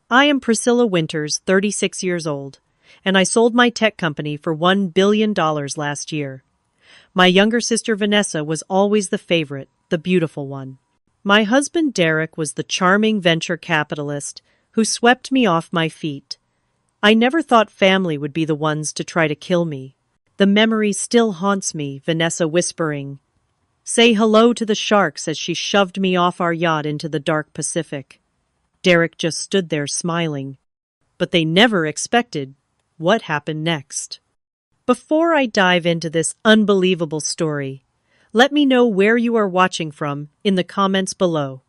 I am Priscilla Winters, 36 years old, and I sold my tech company for $1 billion last year. My younger sister Vanessa was always the favorite, the beautiful one. My husband Derek was the charming venture capitalist who swept me off my feet. I never thought family would be the ones to try to kill me. The memory still haunts me, Vanessa whispering, "Say hello to the sharks," as she shoved me off our yacht into the dark Pacific. Derek just stood there smiling, but they never expected what happened next. Before I dive into this unbelievable story, let me know where you are watching from in the comments below.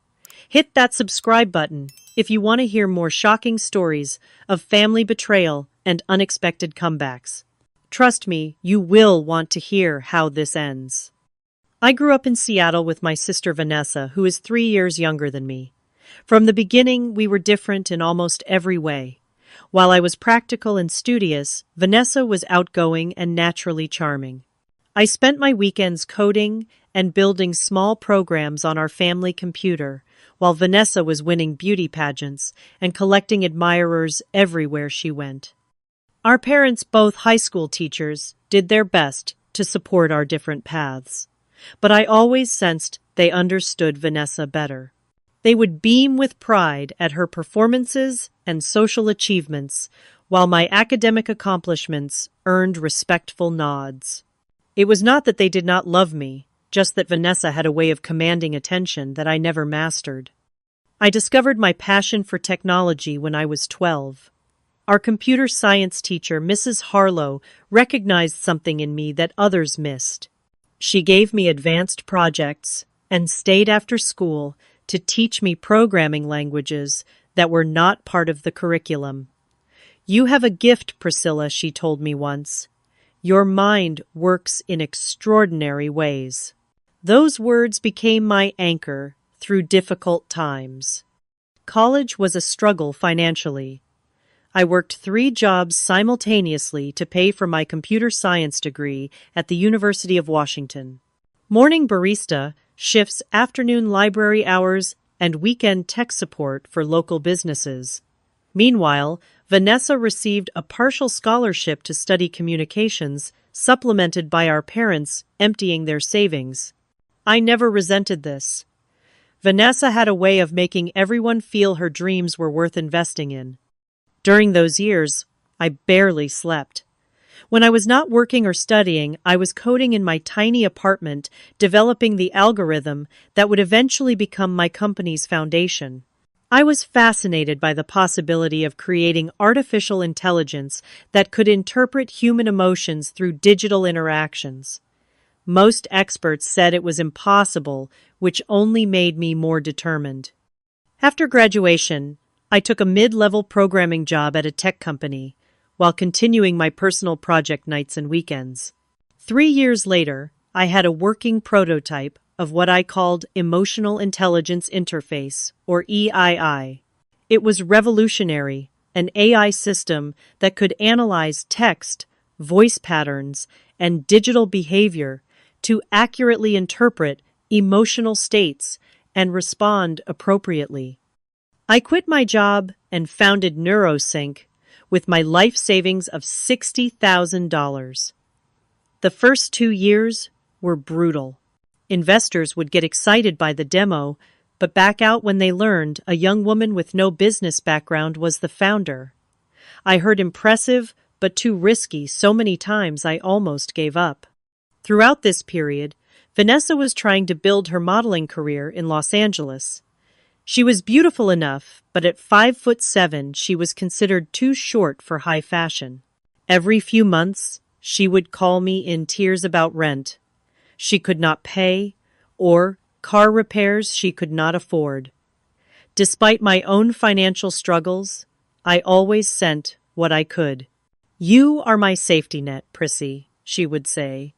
Hit that subscribe button if you want to hear more shocking stories of family betrayal and unexpected comebacks. Trust me, you will want to hear how this ends. I grew up in Seattle with my sister Vanessa, who is 3 years younger than me. From the beginning, we were different in almost every way. While I was practical and studious, Vanessa was outgoing and naturally charming. I spent my weekends coding and building small programs on our family computer, while Vanessa was winning beauty pageants and collecting admirers everywhere she went. Our parents, both high school teachers, did their best to support our different paths. But I always sensed they understood Vanessa better. They would beam with pride at her performances and social achievements, while my academic accomplishments earned respectful nods. It was not that they did not love me, just that Vanessa had a way of commanding attention that I never mastered. I discovered my passion for technology when I was 12. Our computer science teacher, Mrs. Harlow, recognized something in me that others missed. She gave me advanced projects and stayed after school to teach me programming languages that were not part of the curriculum. "You have a gift, Priscilla," she told me once. "Your mind works in extraordinary ways." Those words became my anchor through difficult times. College was a struggle financially. I worked 3 jobs simultaneously to pay for my computer science degree at the University of Washington. Morning barista, shifts, afternoon library hours, and weekend tech support for local businesses. Meanwhile, Vanessa received a partial scholarship to study communications, supplemented by our parents emptying their savings. I never resented this. Vanessa had a way of making everyone feel her dreams were worth investing in. During those years, I barely slept. When I was not working or studying, I was coding in my tiny apartment, developing the algorithm that would eventually become my company's foundation. I was fascinated by the possibility of creating artificial intelligence that could interpret human emotions through digital interactions. Most experts said it was impossible, which only made me more determined. After graduation, I took a mid-level programming job at a tech company, while continuing my personal project nights and weekends. 3 years later, I had a working prototype of what I called Emotional Intelligence Interface, or EII. It was revolutionary, an AI system that could analyze text, voice patterns, and digital behavior to accurately interpret emotional states and respond appropriately. I quit my job and founded NeuroSync with my life savings of $60,000. The first 2 years were brutal. Investors would get excited by the demo, but back out when they learned a young woman with no business background was the founder. I heard impressive, but too risky so many times I almost gave up. Throughout this period, Vanessa was trying to build her modeling career in Los Angeles. She was beautiful enough, but at 5'7", she was considered too short for high fashion. Every few months, she would call me in tears about rent she could not pay, or car repairs she could not afford. Despite my own financial struggles, I always sent what I could. "You are my safety net, Prissy," she would say,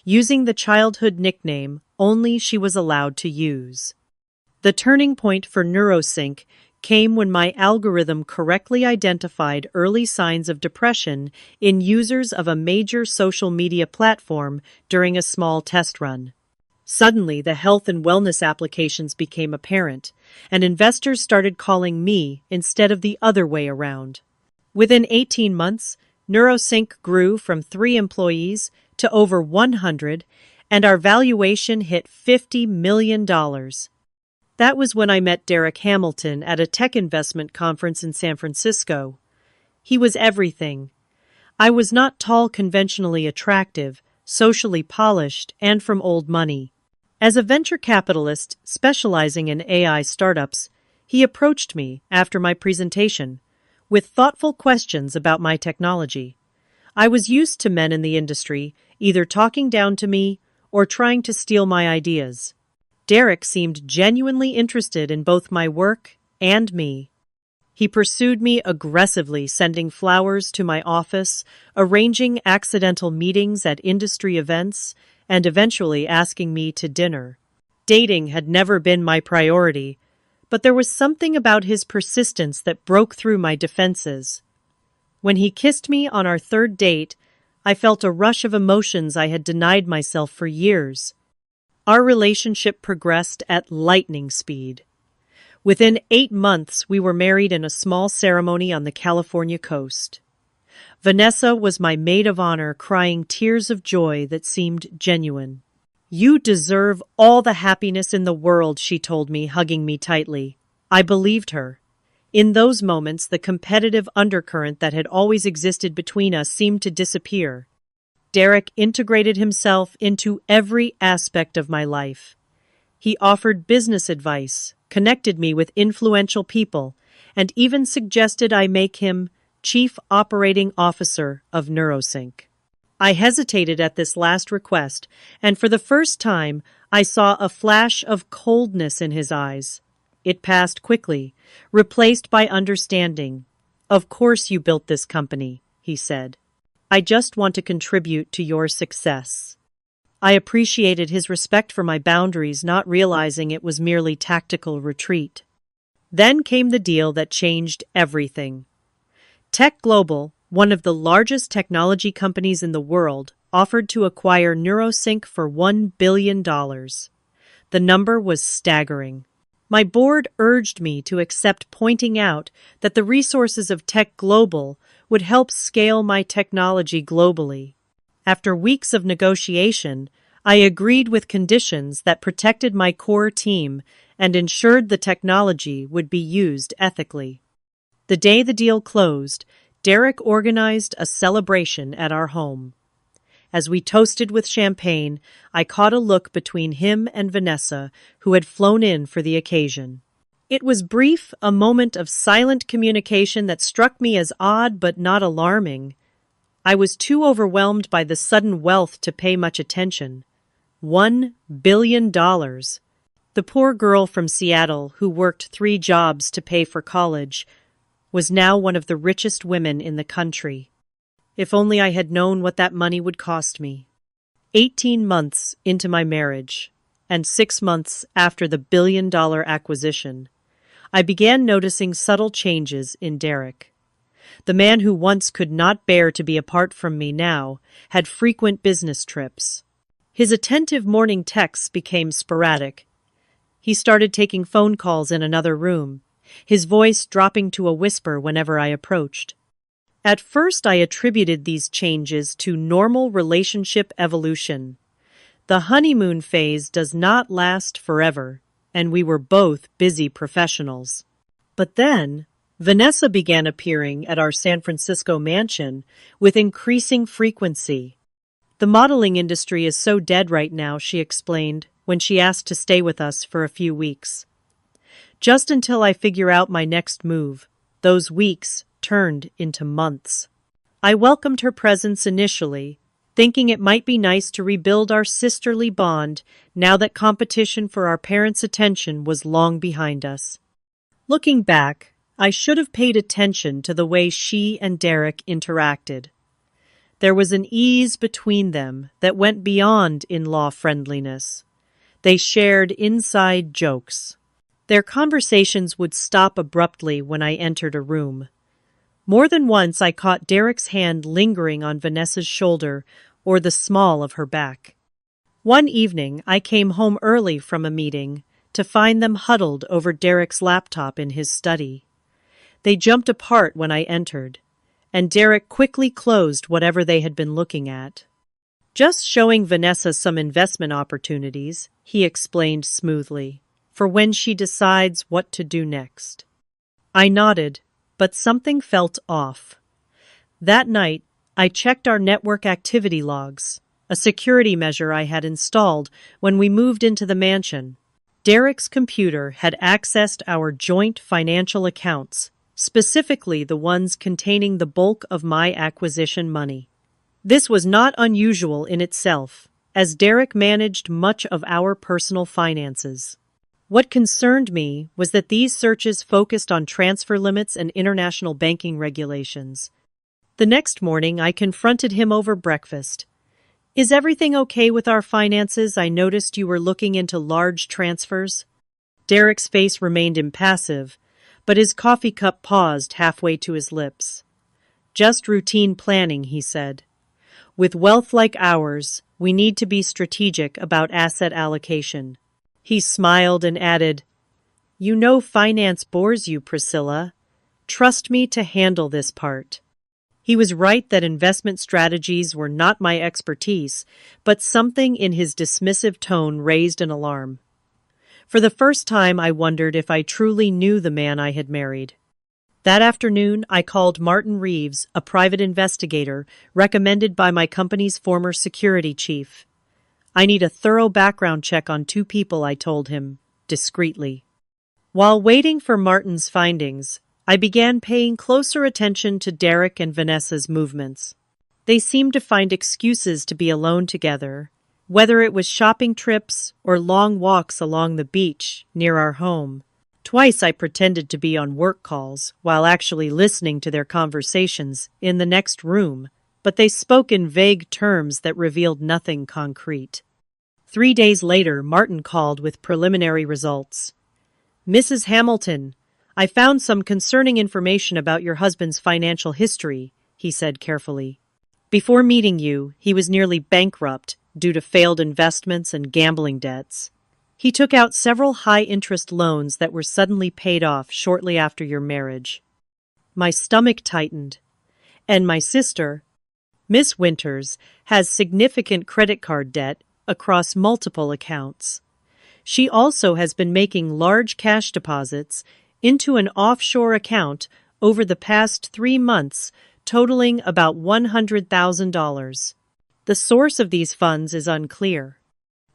using the childhood nickname only she was allowed to use. The turning point for NeuroSync came when my algorithm correctly identified early signs of depression in users of a major social media platform during a small test run. Suddenly, the health and wellness applications became apparent, and investors started calling me instead of the other way around. Within 18 months, NeuroSync grew from 3 employees to over 100, and our valuation hit $50 million. That was when I met Derek Hamilton at a tech investment conference in San Francisco. He was everything. I was not tall, conventionally attractive, socially polished, and from old money. As a venture capitalist specializing in AI startups, he approached me after my presentation with thoughtful questions about my technology. I was used to men in the industry either talking down to me or trying to steal my ideas. Derek seemed genuinely interested in both my work and me. He pursued me aggressively, sending flowers to my office, arranging accidental meetings at industry events, and eventually asking me to dinner. Dating had never been my priority, but there was something about his persistence that broke through my defenses. When he kissed me on our third date, I felt a rush of emotions I had denied myself for years. Our relationship progressed at lightning speed. Within 8 months, we were married in a small ceremony on the California coast. Vanessa was my maid of honor, crying tears of joy that seemed genuine. "You deserve all the happiness in the world," she told me, hugging me tightly. I believed her. In those moments, the competitive undercurrent that had always existed between us seemed to disappear. Derek integrated himself into every aspect of my life. He offered business advice, connected me with influential people, and even suggested I make him Chief Operating Officer of NeuroSync. I hesitated at this last request, and for the first time, I saw a flash of coldness in his eyes. It passed quickly, replaced by understanding. "Of course you built this company," he said. "I just want to contribute to your success." I appreciated his respect for my boundaries, not realizing it was merely tactical retreat. Then came the deal that changed everything. Tech Global, one of the largest technology companies in the world, offered to acquire NeuroSync for $1 billion. The number was staggering. My board urged me to accept, pointing out that the resources of Tech Global would help scale my technology globally. After weeks of negotiation, I agreed with conditions that protected my core team and ensured the technology would be used ethically. The day the deal closed, Derek organized a celebration at our home. As we toasted with champagne, I caught a look between him and Vanessa, who had flown in for the occasion. It was brief, a moment of silent communication that struck me as odd but not alarming. I was too overwhelmed by the sudden wealth to pay much attention. $1 billion. The poor girl from Seattle, who worked 3 jobs to pay for college, was now one of the richest women in the country. If only I had known what that money would cost me. 18 months into my marriage, and 6 months after the billion-dollar acquisition, I began noticing subtle changes in Derek. The man who once could not bear to be apart from me now had frequent business trips. His attentive morning texts became sporadic. He started taking phone calls in another room, his voice dropping to a whisper whenever I approached. At first, I attributed these changes to normal relationship evolution. The honeymoon phase does not last forever, and we were both busy professionals. But then, Vanessa began appearing at our San Francisco mansion with increasing frequency. "The modeling industry is so dead right now," she explained when she asked to stay with us for a few weeks. Just until I figure out my next move, those weeks turned into months. I welcomed her presence initially, thinking it might be nice to rebuild our sisterly bond now that competition for our parents' attention was long behind us. Looking back, I should have paid attention to the way she and Derek interacted. There was an ease between them that went beyond in-law friendliness. They shared inside jokes. Their conversations would stop abruptly when I entered a room. More than once I caught Derek's hand lingering on Vanessa's shoulder or the small of her back. One evening, I came home early from a meeting to find them huddled over Derek's laptop in his study. They jumped apart when I entered, and Derek quickly closed whatever they had been looking at. Just showing Vanessa some investment opportunities, he explained smoothly, for when she decides what to do next. I nodded, but something felt off. That night, I checked our network activity logs, a security measure I had installed when we moved into the mansion. Derek's computer had accessed our joint financial accounts, specifically the ones containing the bulk of my acquisition money. This was not unusual in itself, as Derek managed much of our personal finances. What concerned me was that these searches focused on transfer limits and international banking regulations. The next morning, I confronted him over breakfast. "Is everything okay with our finances? I noticed you were looking into large transfers." Derek's face remained impassive, but his coffee cup paused halfway to his lips. "Just routine planning," he said. "With wealth like ours, we need to be strategic about asset allocation." He smiled and added, "You know finance bores you, Priscilla. Trust me to handle this part." He was right that investment strategies were not my expertise, but something in his dismissive tone raised an alarm. For the first time, I wondered if I truly knew the man I had married. That afternoon, I called Martin Reeves, a private investigator recommended by my company's former security chief. "I need a thorough background check on two people," I told him, discreetly. While waiting for Martin's findings, I began paying closer attention to Derek and Vanessa's movements. They seemed to find excuses to be alone together, whether it was shopping trips or long walks along the beach near our home. Twice I pretended to be on work calls while actually listening to their conversations in the next room, but they spoke in vague terms that revealed nothing concrete. 3 days later, Martin called with preliminary results. "Mrs. Hamilton, I found some concerning information about your husband's financial history," he said carefully. "Before meeting you, he was nearly bankrupt due to failed investments and gambling debts. He took out several high-interest loans that were suddenly paid off shortly after your marriage." My stomach tightened. "And my sister, Miss Winters, has significant credit card debt across multiple accounts. She also has been making large cash deposits into an offshore account over the past 3 months, totaling about $100,000. The source of these funds is unclear."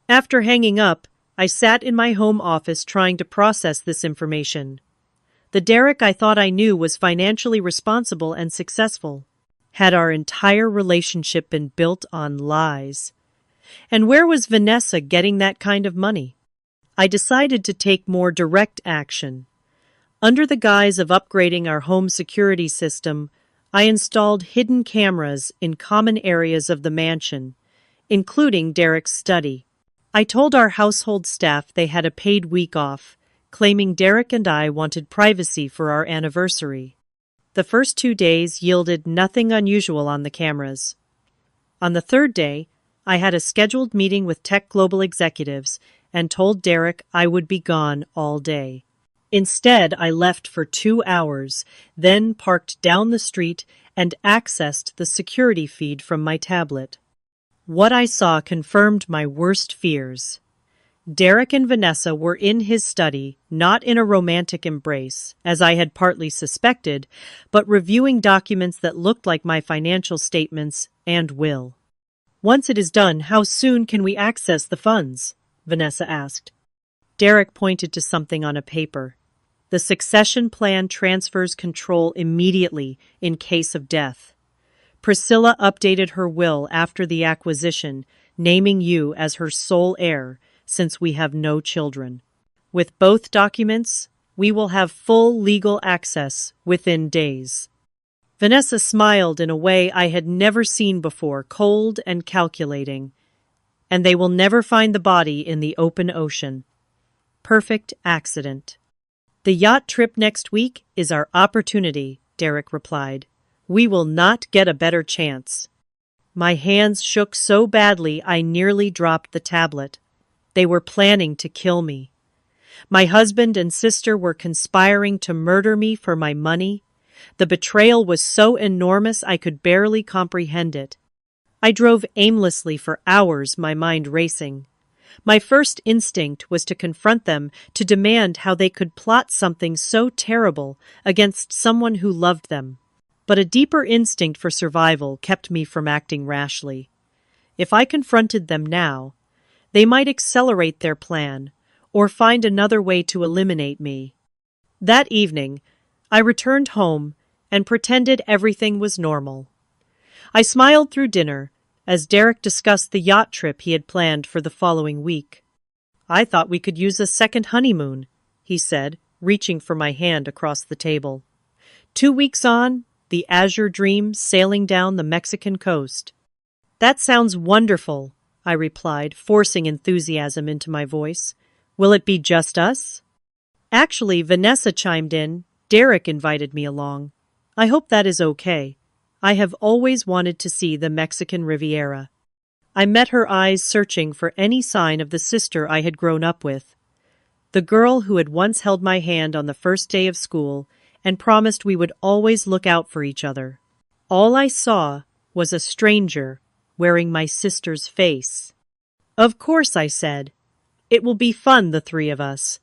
After hanging up, I sat in my home office trying to process this information. The Derek I thought I knew was financially responsible and successful. Had our entire relationship been built on lies? And where was Vanessa getting that kind of money? I decided to take more direct action. Under the guise of upgrading our home security system, I installed hidden cameras in common areas of the mansion, including Derek's study. I told our household staff they had a paid week off, claiming Derek and I wanted privacy for our anniversary. The first 2 days yielded nothing unusual on the cameras. On the third day, I had a scheduled meeting with Tech Global executives and told Derek I would be gone all day. Instead, I left for 2 hours, then parked down the street and accessed the security feed from my tablet. What I saw confirmed my worst fears. Derek and Vanessa were in his study, not in a romantic embrace, as I had partly suspected, but reviewing documents that looked like my financial statements and will. "Once it is done, how soon can we access the funds?" Vanessa asked. Derek pointed to something on a paper. "The succession plan transfers control immediately in case of death. Priscilla updated her will after the acquisition, naming you as her sole heir, since we have no children. With both documents, we will have full legal access within days." Vanessa smiled in a way I had never seen before, cold and calculating. "And they will never find the body in the open ocean. Perfect accident." "The yacht trip next week is our opportunity," Derek replied. "We will not get a better chance." My hands shook so badly I nearly dropped the tablet. They were planning to kill me. My husband and sister were conspiring to murder me for my money. The betrayal was so enormous I could barely comprehend it. I drove aimlessly for hours, my mind racing. My first instinct was to confront them, to demand how they could plot something so terrible against someone who loved them. But a deeper instinct for survival kept me from acting rashly. If I confronted them now, they might accelerate their plan or find another way to eliminate me. That evening, I returned home and pretended everything was normal. I smiled through dinner as Derek discussed the yacht trip he had planned for the following week. "I thought we could use a second honeymoon," he said, reaching for my hand across the table. 2 weeks on, the Azure Dream sailing down the Mexican coast. "That sounds wonderful," I replied, forcing enthusiasm into my voice. "Will it be just us?" Actually, Vanessa chimed in. "Derek invited me along. I hope that is okay. I have always wanted to see the Mexican Riviera." I met her eyes searching for any sign of the sister I had grown up with. The girl who had once held my hand on the first day of school and promised we would always look out for each other. All I saw was a stranger wearing my sister's face. "Of course," I said. "It will be fun, the three of us."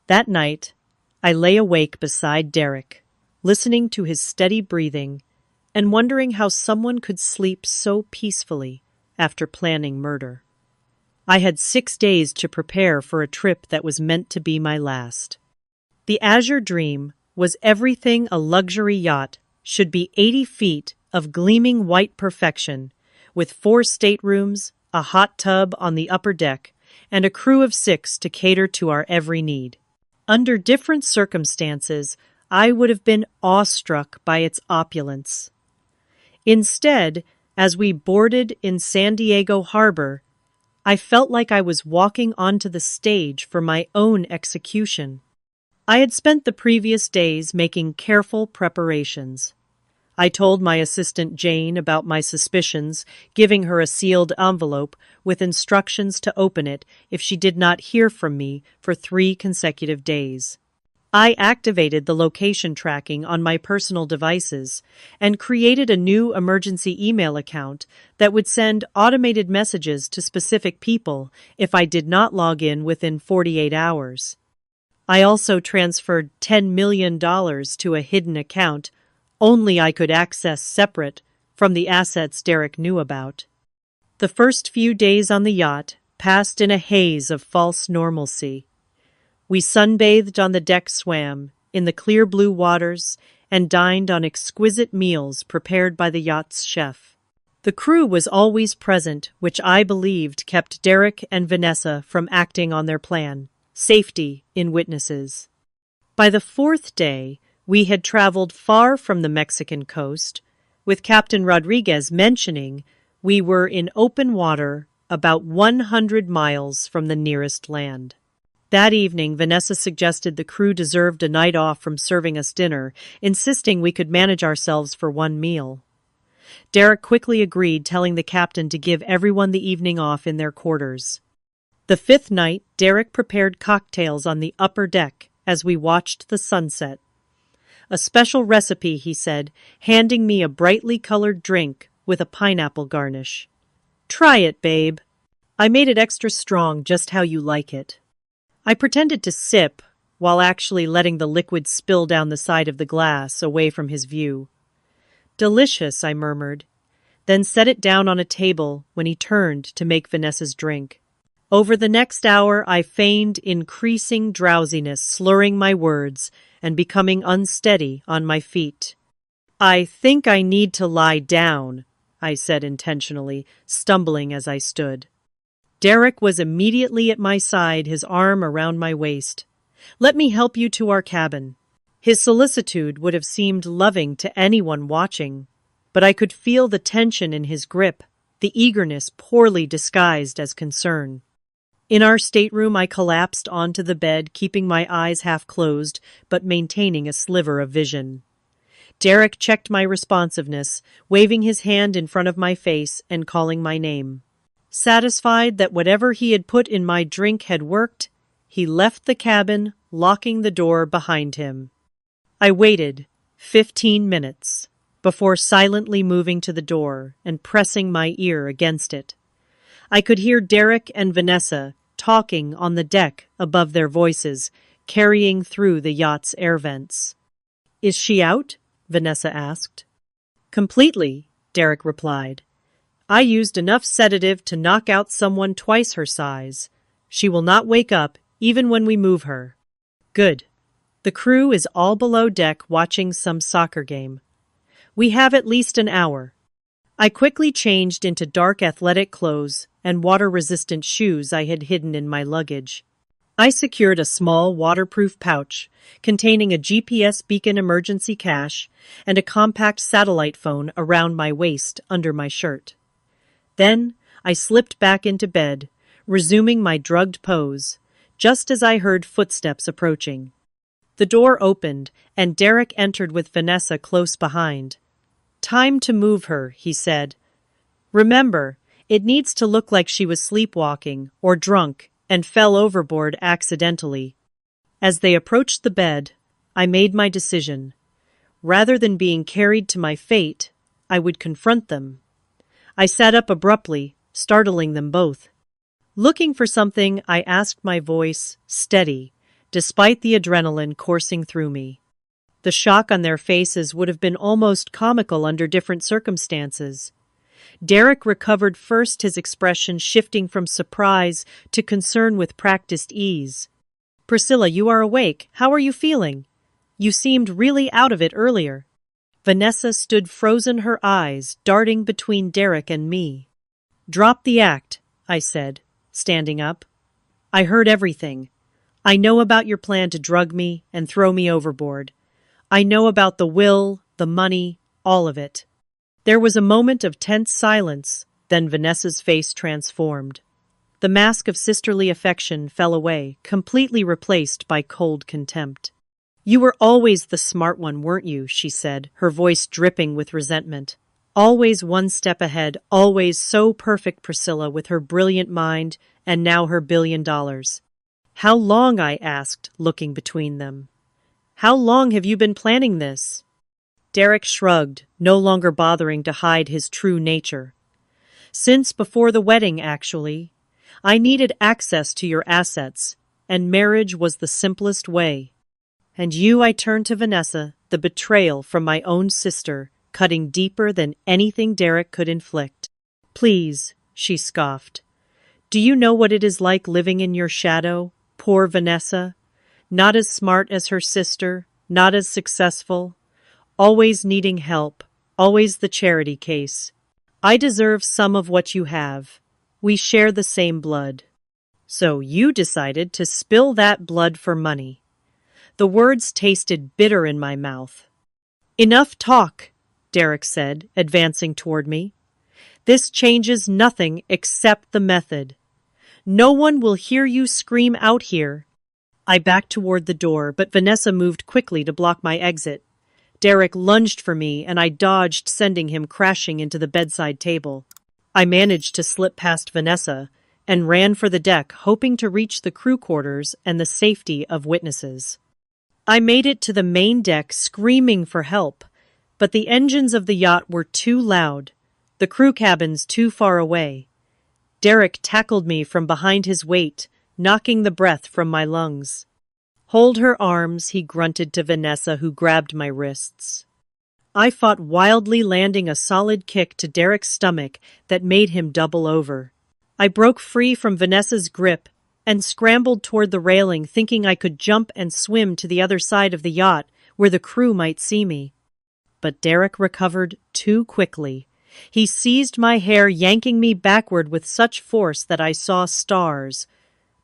That night, I lay awake beside Derek, listening to his steady breathing and wondering how someone could sleep so peacefully after planning murder. I had 6 days to prepare for a trip that was meant to be my last. The Azure Dream was everything a luxury yacht should be: 80 feet of gleaming white perfection, with 4 staterooms, a hot tub on the upper deck, and a crew of 6 to cater to our every need. Under different circumstances, I would have been awestruck by its opulence. Instead, as we boarded in San Diego Harbor, I felt like I was walking onto the stage for my own execution. I had spent the previous days making careful preparations. I told my assistant Jane about my suspicions, giving her a sealed envelope with instructions to open it if she did not hear from me for 3 consecutive days. I activated the location tracking on my personal devices and created a new emergency email account that would send automated messages to specific people if I did not log in within 48 hours. I also transferred $10 million to a hidden account only I could access separate from the assets Derek knew about. The first few days on the yacht passed in a haze of false normalcy. We sunbathed on the deck, swam in the clear blue waters, and dined on exquisite meals prepared by the yacht's chef. The crew was always present, which I believed kept Derek and Vanessa from acting on their plan: safety in witnesses. By the 4th day, we had traveled far from the Mexican coast, with Captain Rodriguez mentioning we were in open water about 100 miles from the nearest land. That evening, Vanessa suggested the crew deserved a night off from serving us dinner, insisting we could manage ourselves for one meal. Derek quickly agreed, telling the captain to give everyone the evening off in their quarters. The 5th night, Derek prepared cocktails on the upper deck as we watched the sunset. "A special recipe," he said, handing me a brightly colored drink with a pineapple garnish. "Try it, babe. I made it extra strong, just how you like it." I pretended to sip, while actually letting the liquid spill down the side of the glass, away from his view. "Delicious," I murmured, then set it down on a table when he turned to make Vanessa's drink. Over the next hour, I feigned increasing drowsiness, slurring my words and becoming unsteady on my feet. "I think I need to lie down," I said intentionally, stumbling as I stood. Derek was immediately at my side, his arm around my waist. "Let me help you to our cabin." His solicitude would have seemed loving to anyone watching, but I could feel the tension in his grip, the eagerness poorly disguised as concern. In our stateroom, I collapsed onto the bed, keeping my eyes half closed, but maintaining a sliver of vision. Derek checked my responsiveness, waving his hand in front of my face and calling my name. Satisfied that whatever he had put in my drink had worked, he left the cabin, locking the door behind him. I waited 15 minutes before silently moving to the door and pressing my ear against it. I could hear Derek and Vanessa talking on the deck above their voices, carrying through the yacht's air vents. "Is she out?" Vanessa asked. "Completely," Derek replied. "I used enough sedative to knock out someone twice her size. She will not wake up even when we move her." "Good. The crew is all below deck watching some soccer game. We have at least an hour." I quickly changed into dark athletic clothes and water-resistant shoes I had hidden in my luggage. I secured a small waterproof pouch containing a GPS beacon emergency cache and a compact satellite phone around my waist under my shirt. Then I slipped back into bed, resuming my drugged pose, just as I heard footsteps approaching. The door opened, and Derek entered with Vanessa close behind. "Time to move her," he said. "Remember, it needs to look like she was sleepwalking or drunk and fell overboard accidentally." As they approached the bed, I made my decision. Rather than being carried to my fate, I would confront them. I sat up abruptly, startling them both. Looking for something, I asked, my voice steady, despite the adrenaline coursing through me. The shock on their faces would have been almost comical under different circumstances. Derek recovered first, his expression shifting from surprise to concern with practiced ease. "Priscilla, you are awake. How are you feeling? You seemed really out of it earlier." Vanessa stood frozen, her eyes darting between Derek and me. "Drop the act," I said, standing up. "I heard everything. I know about your plan to drug me and throw me overboard. I know about the will, the money, all of it." There was a moment of tense silence, then Vanessa's face transformed. The mask of sisterly affection fell away, completely replaced by cold contempt. "You were always the smart one, weren't you?" she said, her voice dripping with resentment. "Always one step ahead, always so perfect, Priscilla, with her brilliant mind and now her $1 billion. How long?" I asked, looking between them. "How long have you been planning this?" Derek shrugged, no longer bothering to hide his true nature. "Since before the wedding, actually. I needed access to your assets, and marriage was the simplest way." "And you," I turned to Vanessa, "the betrayal from my own sister, cutting deeper than anything Derek could inflict." "Please," she scoffed. "Do you know what it is like living in your shadow? Poor Vanessa. Not as smart as her sister, not as successful. Always needing help, always the charity case. I deserve some of what you have. We share the same blood." "So you decided to spill that blood for money." The words tasted bitter in my mouth. "Enough talk," Derek said, advancing toward me. "This changes nothing except the method. No one will hear you scream out here." I backed toward the door, but Vanessa moved quickly to block my exit. Derek lunged for me, and I dodged, sending him crashing into the bedside table. I managed to slip past Vanessa and ran for the deck, hoping to reach the crew quarters and the safety of witnesses. I made it to the main deck, screaming for help, but the engines of the yacht were too loud, the crew cabins too far away. Derek tackled me from behind his weight, knocking the breath from my lungs. "Hold her arms," he grunted to Vanessa, who grabbed my wrists. I fought wildly, landing a solid kick to Derek's stomach that made him double over. I broke free from Vanessa's grip and scrambled toward the railing, thinking I could jump and swim to the other side of the yacht where the crew might see me. But Derek recovered too quickly. He seized my hair, yanking me backward with such force that I saw stars.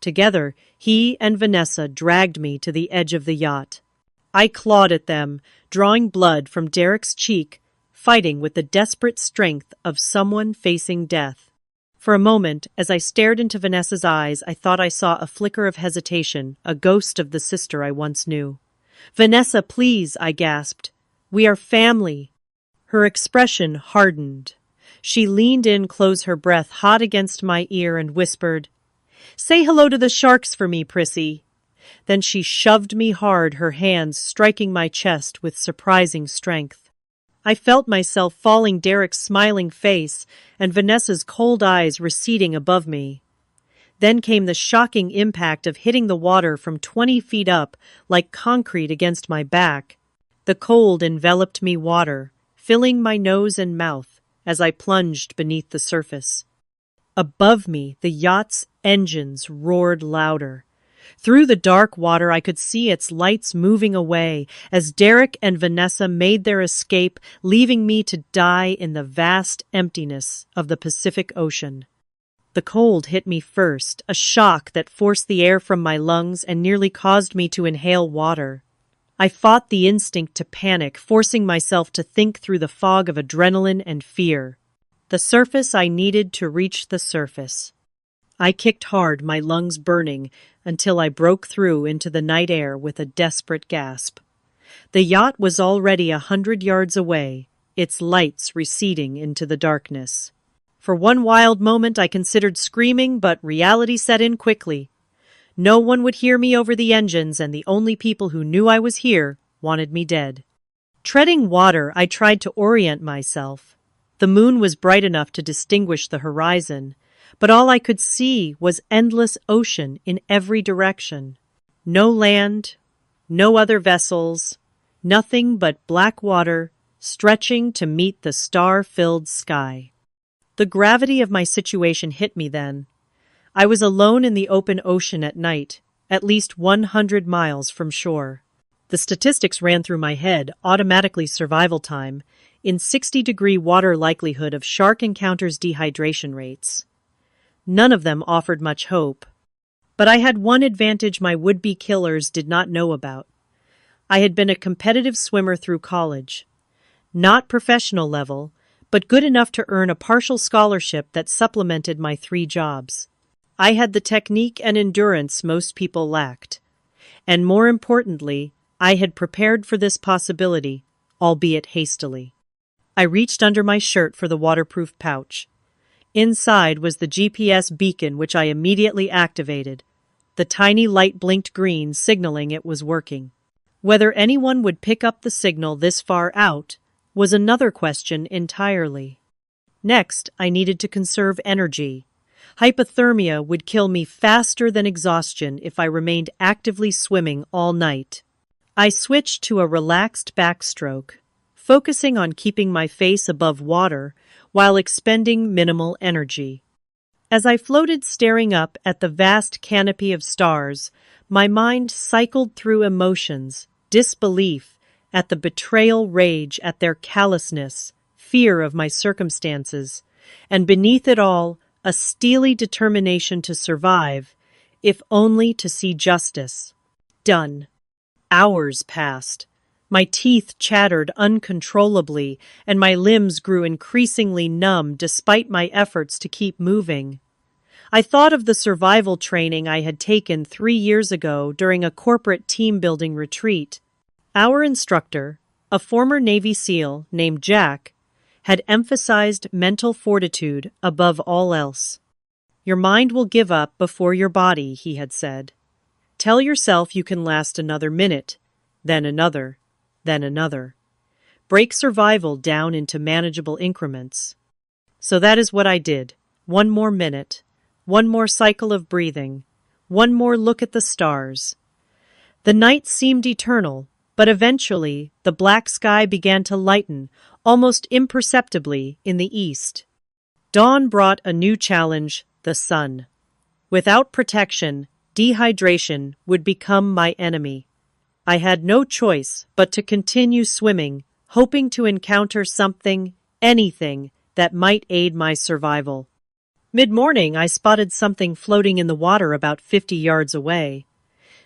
Together, he and Vanessa dragged me to the edge of the yacht. I clawed at them, drawing blood from Derek's cheek, fighting with the desperate strength of someone facing death. For a moment, as I stared into Vanessa's eyes, I thought I saw a flicker of hesitation, a ghost of the sister I once knew. "Vanessa, please," I gasped. We are family." Her expression hardened. She leaned in close, her breath hot against my ear, and whispered, "Say hello to the sharks for me, Prissy." Then she shoved me hard, her hands striking my chest with surprising strength. I felt myself falling, Derek's smiling face and Vanessa's cold eyes receding above me. Then came the shocking impact of hitting the water from 20 feet up like concrete against my back. The cold enveloped me, water filling my nose and mouth as I plunged beneath the surface. Above me, the yacht's engines roared louder. Through the dark water, I could see its lights moving away as Derek and Vanessa made their escape, leaving me to die in the vast emptiness of the Pacific Ocean. The cold hit me first, a shock that forced the air from my lungs and nearly caused me to inhale water. I fought the instinct to panic, forcing myself to think through the fog of adrenaline and fear. The surface, I needed to reach the surface. I kicked hard, my lungs burning, until I broke through into the night air with a desperate gasp. The yacht was already 100 yards away, its lights receding into the darkness. For one wild moment I considered screaming, but reality set in quickly. No one would hear me over the engines, and the only people who knew I was here wanted me dead. Treading water, I tried to orient myself. The moon was bright enough to distinguish the horizon, but all I could see was endless ocean in every direction. No land, no other vessels, nothing but black water stretching to meet the star-filled sky. The gravity of my situation hit me then. I was alone in the open ocean at night, at least 100 miles from shore. The statistics ran through my head: automatically survival time, in 60-degree water, likelihood of shark encounters, dehydration rates. None of them offered much hope. But I had one advantage my would-be killers did not know about. I had been a competitive swimmer through college. Not professional level, but good enough to earn a partial scholarship that supplemented my 3 jobs. I had the technique and endurance most people lacked. And more importantly, I had prepared for this possibility, albeit hastily. I reached under my shirt for the waterproof pouch. Inside was the GPS beacon, which I immediately activated. The tiny light blinked green, signaling it was working. Whether anyone would pick up the signal this far out was another question entirely. Next, I needed to conserve energy. Hypothermia would kill me faster than exhaustion if I remained actively swimming all night. I switched to a relaxed backstroke, focusing on keeping my face above water while expending minimal energy. As I floated, staring up at the vast canopy of stars, my mind cycled through emotions: disbelief at the betrayal, rage at their callousness, fear of my circumstances, and beneath it all, a steely determination to survive, if only to see justice done. Hours passed. My teeth chattered uncontrollably, and my limbs grew increasingly numb despite my efforts to keep moving. I thought of the survival training I had taken 3 years ago during a corporate team-building retreat. Our instructor, a former Navy SEAL named Jack, had emphasized mental fortitude above all else. "Your mind will give up before your body," he had said. "Tell yourself you can last another minute, then another, then another. Break survival down into manageable increments." So that is what I did. 1 more minute, 1 more cycle of breathing, 1 more look at the stars. The night seemed eternal, but eventually the black sky began to lighten, almost imperceptibly, in the east. Dawn brought a new challenge: the sun. Without protection, dehydration would become my enemy. I had no choice but to continue swimming, hoping to encounter something, anything, that might aid my survival. Mid-morning, I spotted something floating in the water about 50 yards away.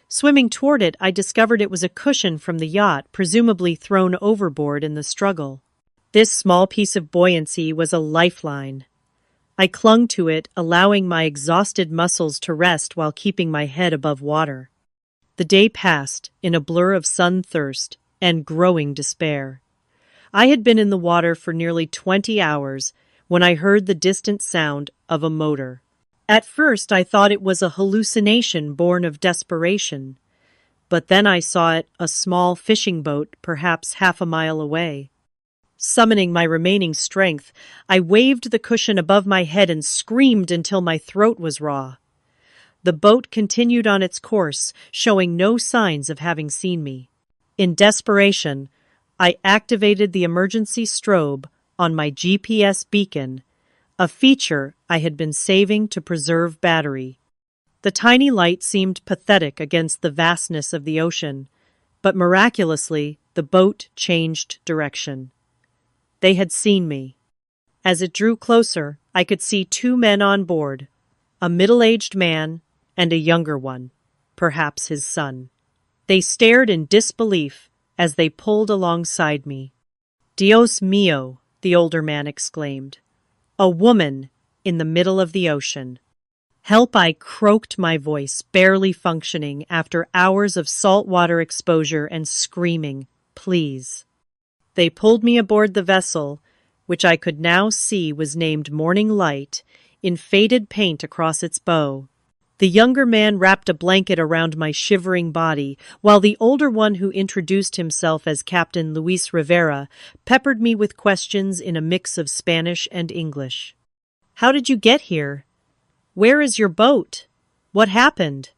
Swimming toward it, I discovered it was a cushion from the yacht, presumably thrown overboard in the struggle. This small piece of buoyancy was a lifeline. I clung to it, allowing my exhausted muscles to rest while keeping my head above water. The day passed in a blur of sun thirst and growing despair. I had been in the water for nearly 20 hours when I heard the distant sound of a motor. At first, I thought it was a hallucination born of desperation, but then I saw it a small fishing boat perhaps half a mile away. Summoning my remaining strength, I waved the cushion above my head and screamed until my throat was raw. The boat continued on its course, showing no signs of having seen me. In desperation, I activated the emergency strobe on my GPS beacon, a feature I had been saving to preserve battery. The tiny light seemed pathetic against the vastness of the ocean, but miraculously, the boat changed direction. They had seen me. As it drew closer, I could see two men on board, a middle-aged man and a younger one, perhaps his son. They stared in disbelief as they pulled alongside me. "Dios mío," the older man exclaimed. "A woman in the middle of the ocean." "Help," I croaked, my voice barely functioning after hours of saltwater exposure and screaming, "Please." They pulled me aboard the vessel, which I could now see was named Morning Light, in faded paint across its bow. The younger man wrapped a blanket around my shivering body, while the older one, who introduced himself as Captain Luis Rivera, peppered me with questions in a mix of Spanish and English. "How did you get here? Where is your boat? What happened?"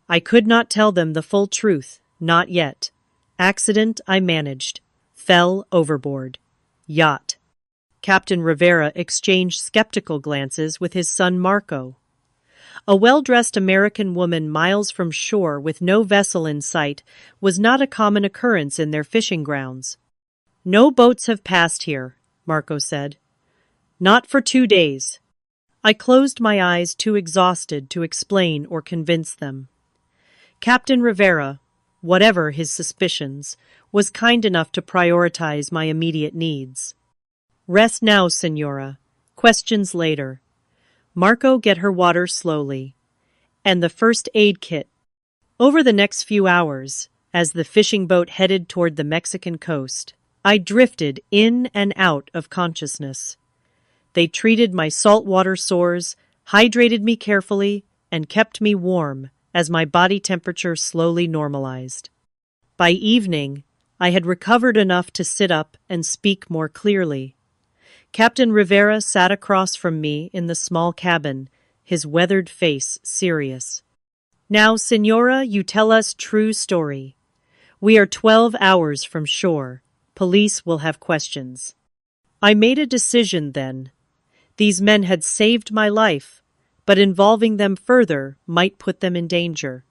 I could not tell them the full truth, not yet. Accident, I managed. Fell overboard. Yacht. Captain Rivera exchanged skeptical glances with his son Marco. A well-dressed American woman miles from shore with no vessel in sight was not a common occurrence in their fishing grounds. "No boats have passed here," Marco said. "Not for 2 days." I closed my eyes, too exhausted to explain or convince them. Captain Rivera, whatever his suspicions, was kind enough to prioritize my immediate needs. "Rest now, Senora. Questions later. Marco, get her water slowly. And the first aid kit." Over the next few hours, as the fishing boat headed toward the Mexican coast, I drifted in and out of consciousness. They treated my saltwater sores, hydrated me carefully, and kept me warm as my body temperature slowly normalized. By evening, I had recovered enough to sit up and speak more clearly. Captain Rivera sat across from me in the small cabin, his weathered face serious. "Now, Senora, you tell us true story. We are 12 hours from shore. Police will have questions." I made a decision then. These men had saved my life, but involving them further might put them in danger.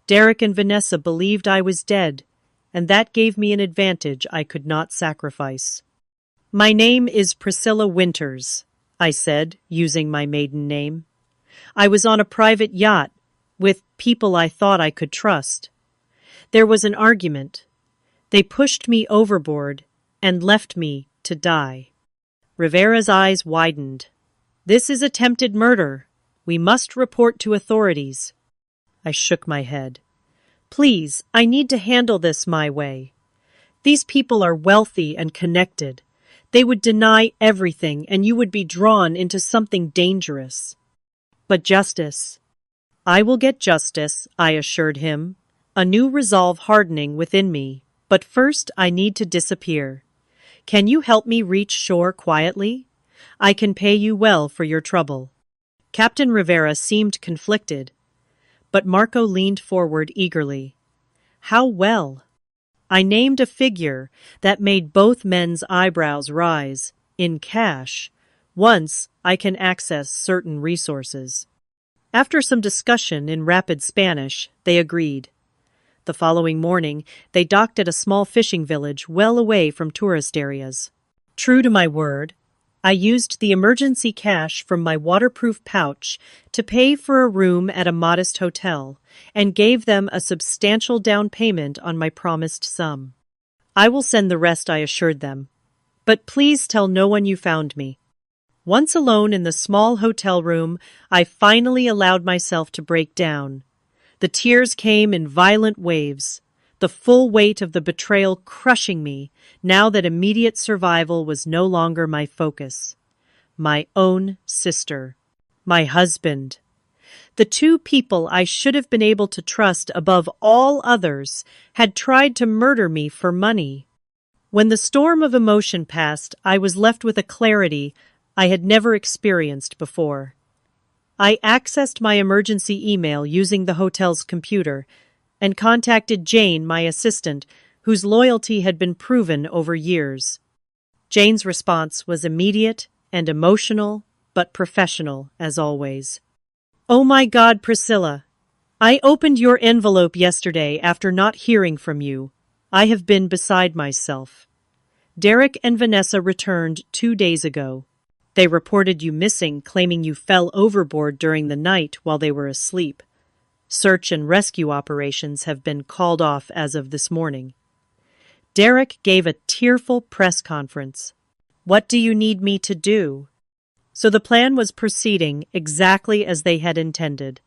Derek and Vanessa believed I was dead, and that gave me an advantage I could not sacrifice. "My name is Priscilla Winters," I said, using my maiden name. "I was on a private yacht with people I thought I could trust. There was an argument. They pushed me overboard and left me to die." Rivera's eyes widened. "This is attempted murder. We must report to authorities." I shook my head. "Please, I need to handle this my way. These people are wealthy and connected. They would deny everything, and you would be drawn into something dangerous." "But justice." "I will get justice," I assured him, a new resolve hardening within me. "But first I need to disappear. Can you help me reach shore quietly? I can pay you well for your trouble." Captain Rivera seemed conflicted, but Marco leaned forward eagerly. "How well?" I named a figure that made both men's eyebrows rise. "In cash. Once I can access certain resources." After some discussion in rapid Spanish, they agreed. The following morning, they docked at a small fishing village well away from tourist areas. True to my word, I used the emergency cash from my waterproof pouch to pay for a room at a modest hotel and gave them a substantial down payment on my promised sum. "I will send the rest," I assured them. "But please tell no one you found me." Once alone in the small hotel room, I finally allowed myself to break down. The tears came in violent waves. the full weight of the betrayal crushing me now that immediate survival was no longer my focus. My own sister. My husband. The two people I should have been able to trust above all others had tried to murder me for money. When the storm of emotion passed, I was left with a clarity I had never experienced before. I accessed my emergency email using the hotel's computer and contacted Jane, my assistant, whose loyalty had been proven over years. Jane's response was immediate and emotional, but professional, as always. "Oh my God, Priscilla! I opened your envelope yesterday after not hearing from you. I have been beside myself. Derek and Vanessa returned 2 days ago. They reported you missing, claiming you fell overboard during the night while they were asleep. Search and rescue operations have been called off as of this morning." Derek gave a tearful press conference. "What do you need me to do?" So the plan was proceeding exactly as they had intended.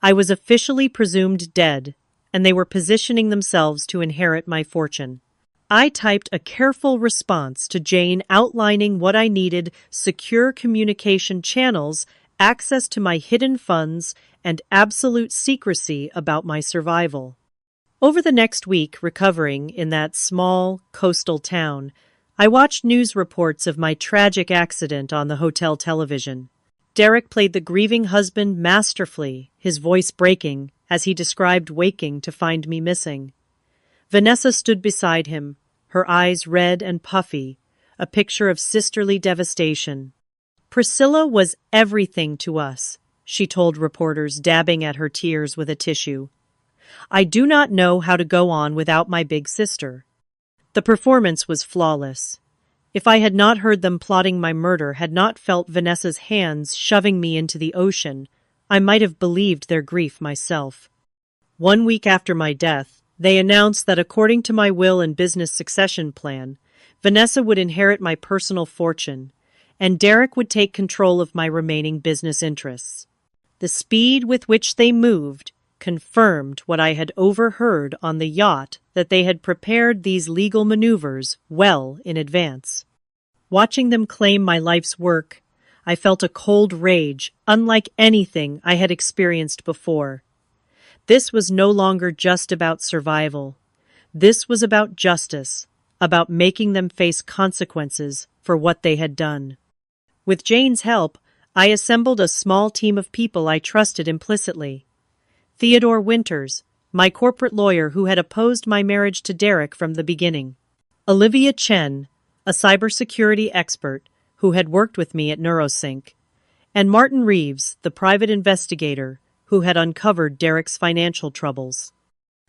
I was officially presumed dead, and they were positioning themselves to inherit my fortune. I typed a careful response to Jane outlining what I needed: secure communication channels, access to my hidden funds, and absolute secrecy about my survival. Over the next week, recovering in that small coastal town, I watched news reports of my tragic accident on the hotel television. Derek played the grieving husband masterfully, his voice breaking as he described waking to find me missing. Vanessa stood beside him, her eyes red and puffy, a picture of sisterly devastation. "Priscilla was everything to us," she told reporters, dabbing at her tears with a tissue. "I do not know how to go on without my big sister." The performance was flawless. If I had not heard them plotting my murder, had not felt Vanessa's hands shoving me into the ocean, I might have believed their grief myself. 1 week after my death, they announced that according to my will and business succession plan, Vanessa would inherit my personal fortune, and Derek would take control of my remaining business interests. The speed with which they moved confirmed what I had overheard on the yacht, that they had prepared these legal maneuvers well in advance. Watching them claim my life's work, I felt a cold rage unlike anything I had experienced before. This was no longer just about survival. This was about justice, about making them face consequences for what they had done. With Jane's help, I assembled a small team of people I trusted implicitly. Theodore Winters, my corporate lawyer who had opposed my marriage to Derek from the beginning. Olivia Chen, a cybersecurity expert who had worked with me at Neurosync. And Martin Reeves, the private investigator who had uncovered Derek's financial troubles.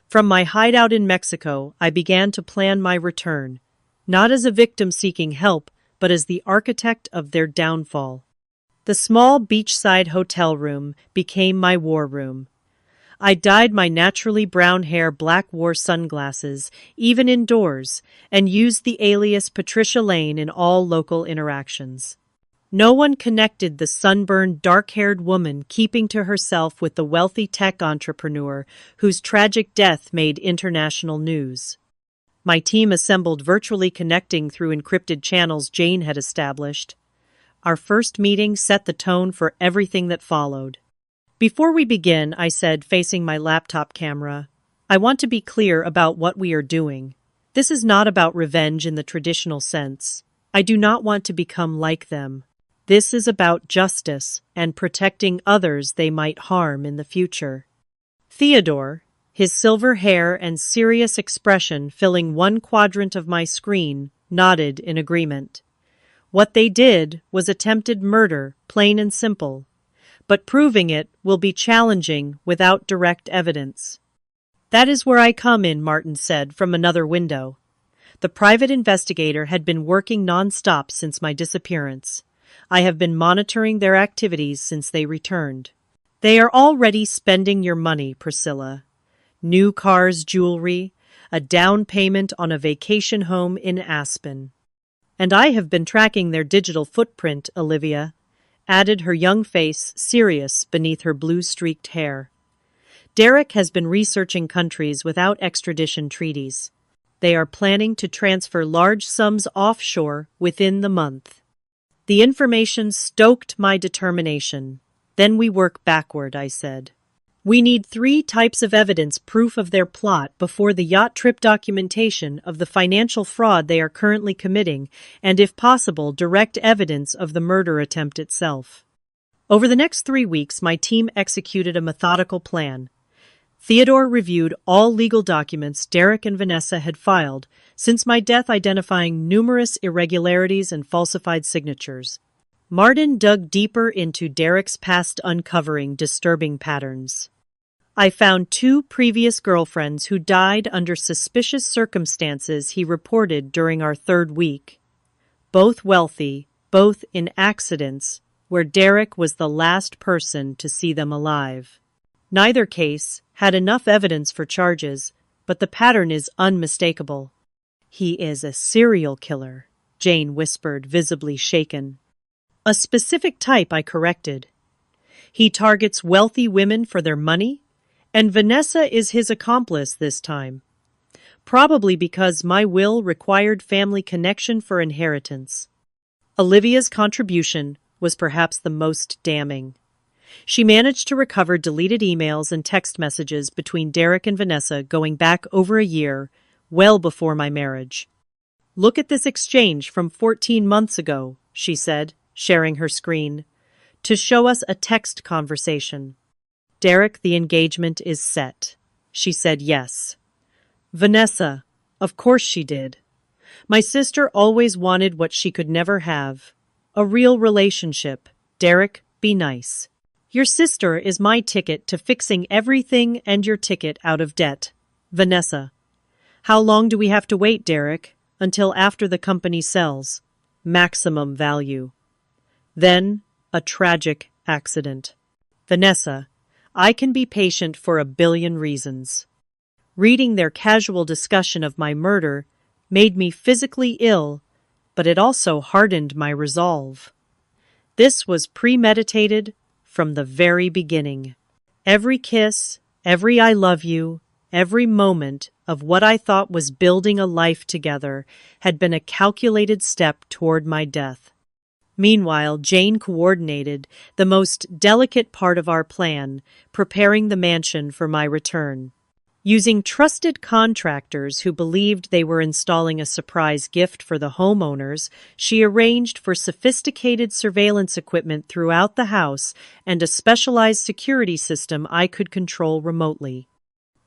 From my hideout in Mexico, I began to plan my return, not as a victim seeking help, but as the architect of their downfall. The small beachside hotel room became my war room. I dyed my naturally brown hair black, wore sunglasses, even indoors, and used the alias Patricia Lane in all local interactions. No one connected the sunburned, dark-haired woman keeping to herself with the wealthy tech entrepreneur whose tragic death made international news. My team assembled virtually, connecting through encrypted channels Jane had established. Our first meeting set the tone for everything that followed. "Before we begin," I said, facing my laptop camera, "I want to be clear about what we are doing. This is not about revenge in the traditional sense. I do not want to become like them. This is about justice and protecting others they might harm in the future." Theodore, his silver hair and serious expression filling one quadrant of my screen, nodded in agreement. What they did was attempted murder, plain and simple. But proving it will be challenging without direct evidence. "That is where I come in," Martin said from another window. The private investigator had been working non-stop since my disappearance. I have been monitoring their activities since they returned. "They are already spending your money, Priscilla. New cars, jewelry, a down payment on a vacation home in Aspen. And I have been tracking their digital footprint," Olivia added, her young face serious beneath her blue-streaked hair. Derek has been researching countries without extradition treaties. They are planning to transfer large sums offshore within the month. The information stoked my determination. Then we work backward, I said. We need 3 types of evidence proof of their plot before the yacht trip documentation of the financial fraud they are currently committing, and if possible, direct evidence of the murder attempt itself. Over the next 3 weeks, my team executed a methodical plan. Theodore reviewed all legal documents Derek and Vanessa had filed since my death, identifying numerous irregularities and falsified signatures. Martin dug deeper into Derek's past, uncovering disturbing patterns. I found 2 previous girlfriends who died under suspicious circumstances he reported during our 3rd week. Both wealthy, both in accidents, where Derek was the last person to see them alive. Neither case had enough evidence for charges, but the pattern is unmistakable. He is a serial killer, Jane whispered, visibly shaken. A specific type, I corrected. He targets wealthy women for their money, and Vanessa is his accomplice this time. Probably because my will required family connection for inheritance. Olivia's contribution was perhaps the most damning. She managed to recover deleted emails and text messages between Derek and Vanessa going back over a year, well before my marriage. Look at this exchange from 14 months ago, she said, sharing her screen, to show us a text conversation. Derek, the engagement is set. She said yes. Vanessa, of course she did. My sister always wanted what she could never have. A real relationship. Derek, be nice. Your sister is my ticket to fixing everything and your ticket out of debt. Vanessa. How long do we have to wait, Derek? Until after the company sells. Maximum value. Then, a tragic accident. Vanessa. I can be patient for a billion reasons. Reading their casual discussion of my murder made me physically ill, but it also hardened my resolve. This was premeditated from the very beginning. Every kiss, every I love you, every moment of what I thought was building a life together had been a calculated step toward my death. Meanwhile, Jane coordinated the most delicate part of our plan, preparing the mansion for my return. Using trusted contractors who believed they were installing a surprise gift for the homeowners, she arranged for sophisticated surveillance equipment throughout the house and a specialized security system I could control remotely.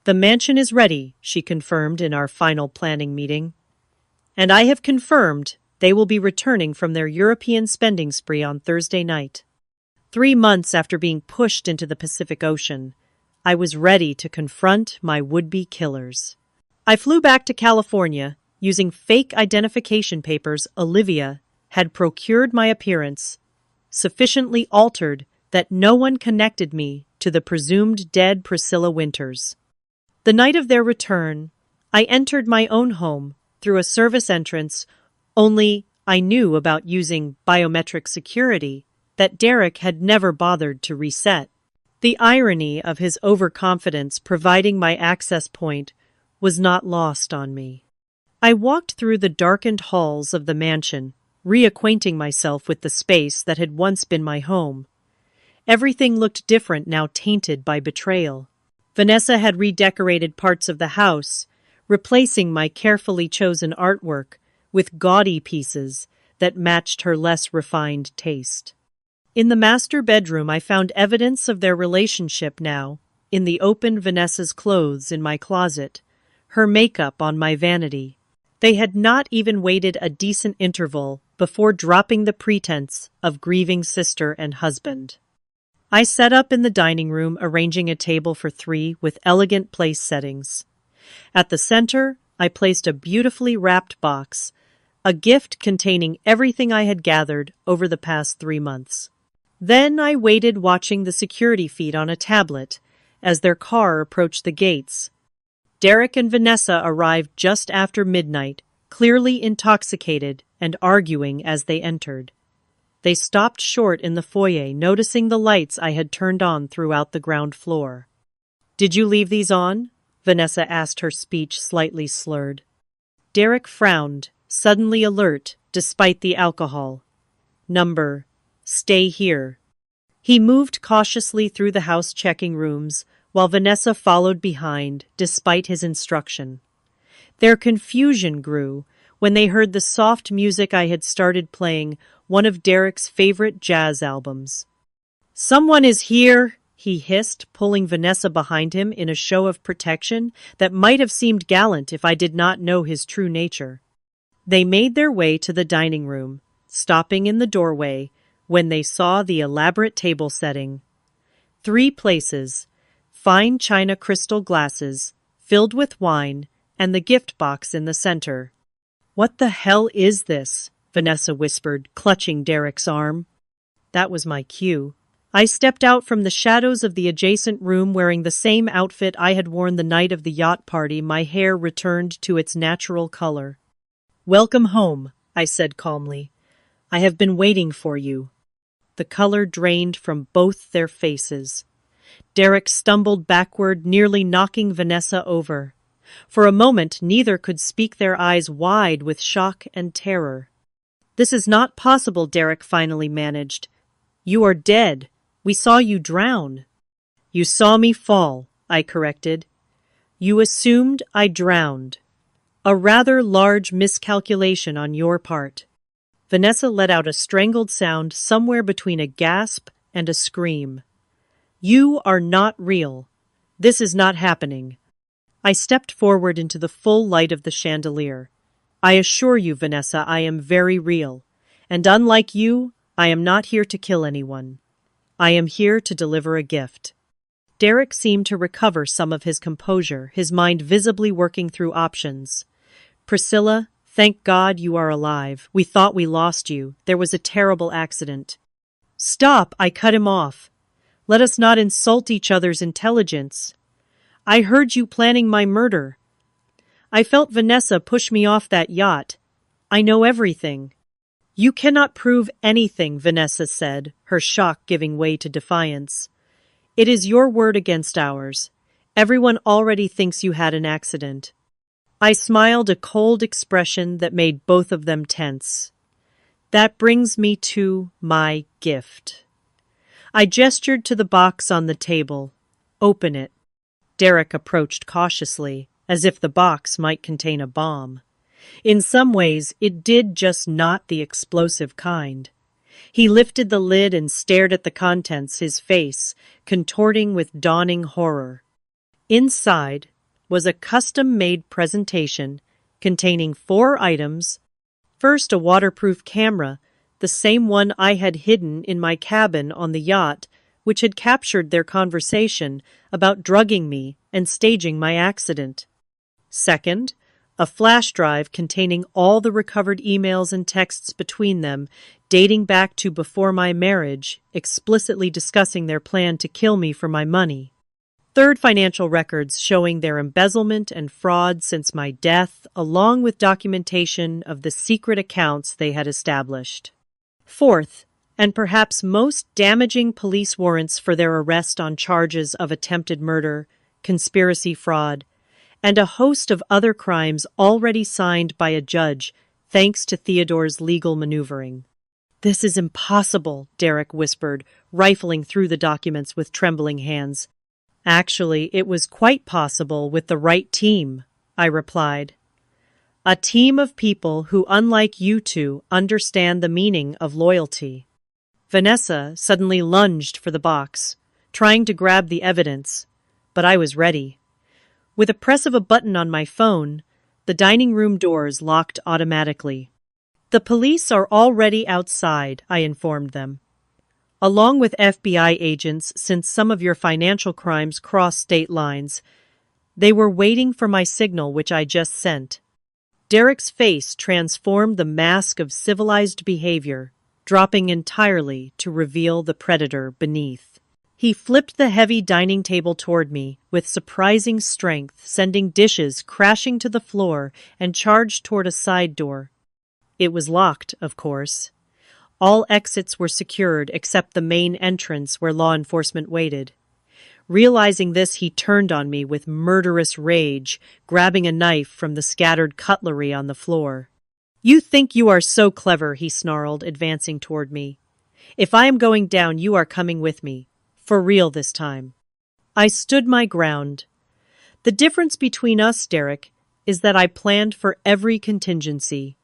The mansion is ready, she confirmed in our final planning meeting. And I have confirmed they will be returning from their European spending spree on Thursday night. 3 months after being pushed into the Pacific Ocean, I was ready to confront my would-be killers. I flew back to California using fake identification papers Olivia had procured my appearance, sufficiently altered that no one connected me to the presumed dead Priscilla Winters. The night of their return, I entered my own home through a service entrance, only I knew about using biometric security that Derek had never bothered to reset. The irony of his overconfidence providing my access point was not lost on me. I walked through the darkened halls of the mansion, reacquainting myself with the space that had once been my home. Everything looked different now, tainted by betrayal. Vanessa had redecorated parts of the house, replacing my carefully chosen artwork with gaudy pieces that matched her less refined taste. In the master bedroom, I found evidence of their relationship now, in the open Vanessa's clothes in my closet, her makeup on my vanity. They had not even waited a decent interval before dropping the pretense of grieving sister and husband. I set up in the dining room, arranging a table for 3 with elegant place settings. At the center, I placed a beautifully wrapped box, a gift containing everything I had gathered over the past 3 months. Then I waited, watching the security feed on a tablet as their car approached the gates. Derek and Vanessa arrived just after midnight, clearly intoxicated and arguing as they entered. They stopped short in the foyer, noticing the lights I had turned on throughout the ground floor. Did you leave these on? Vanessa asked, her speech slightly slurred. Derek frowned, suddenly alert, despite the alcohol. Number, stay here. He moved cautiously through the house checking rooms, while Vanessa followed behind, despite his instruction. Their confusion grew when they heard the soft music I had started playing, one of Derek's favorite jazz albums. Someone is here, he hissed, pulling Vanessa behind him in a show of protection that might have seemed gallant if I did not know his true nature. They made their way to the dining room, stopping in the doorway when they saw the elaborate table setting. 3 places, fine china crystal glasses, filled with wine, and the gift box in the center. What the hell is this? Vanessa whispered, clutching Derek's arm. That was my cue. I stepped out from the shadows of the adjacent room wearing the same outfit I had worn the night of the yacht party, my hair returned to its natural color. Welcome home, I said calmly. I have been waiting for you. The color drained from both their faces. Derek stumbled backward, nearly knocking Vanessa over. For a moment, neither could speak, their eyes wide with shock and terror. This is not possible, Derek finally managed. You are dead. We saw you drown. You saw me fall, I corrected. You assumed I drowned. A rather large miscalculation on your part. Vanessa let out a strangled sound somewhere between a gasp and a scream. You are not real. This is not happening. I stepped forward into the full light of the chandelier. I assure you, Vanessa, I am very real. And unlike you, I am not here to kill anyone. I am here to deliver a gift. Derek seemed to recover some of his composure, his mind visibly working through options. Priscilla, thank God you are alive. We thought we lost you. There was a terrible accident. Stop, I cut him off. Let us not insult each other's intelligence. I heard you planning my murder. I felt Vanessa push me off that yacht. I know everything. You cannot prove anything, Vanessa said, her shock giving way to defiance. It is your word against ours. Everyone already thinks you had an accident. I smiled, a cold expression that made both of them tense. That brings me to my gift. I gestured to the box on the table. Open it. Derek approached cautiously, as if the box might contain a bomb. In some ways, it did, just not the explosive kind. He lifted the lid and stared at the contents, his face contorting with dawning horror. Inside was a custom-made presentation containing 4 items. First, a waterproof camera, the same one I had hidden in my cabin on the yacht, which had captured their conversation about drugging me and staging my accident. Second, a flash drive containing all the recovered emails and texts between them, dating back to before my marriage, explicitly discussing their plan to kill me for my money. Third, financial records showing their embezzlement and fraud since my death, along with documentation of the secret accounts they had established. Fourth, and perhaps most damaging, police warrants for their arrest on charges of attempted murder, conspiracy fraud, and a host of other crimes already signed by a judge, thanks to Theodore's legal maneuvering. This is impossible, Derek whispered, rifling through the documents with trembling hands. Actually, it was quite possible with the right team, I replied. A team of people who, unlike you two, understand the meaning of loyalty. Vanessa suddenly lunged for the box, trying to grab the evidence, but I was ready. With a press of a button on my phone, the dining room doors locked automatically. The police are already outside, I informed them. Along with FBI agents, since some of your financial crimes cross state lines. They were waiting for my signal, which I just sent. Derek's face transformed the mask of civilized behavior, dropping entirely to reveal the predator beneath. He flipped the heavy dining table toward me with surprising strength, sending dishes crashing to the floor, and charged toward a side door. It was locked, of course. All exits were secured except the main entrance where law enforcement waited. Realizing this, he turned on me with murderous rage, grabbing a knife from the scattered cutlery on the floor. "You think you are so clever," he snarled, advancing toward me. "If I am going down, you are coming with me. For real this time." I stood my ground. The difference between us, Derek, is that I planned for every contingency.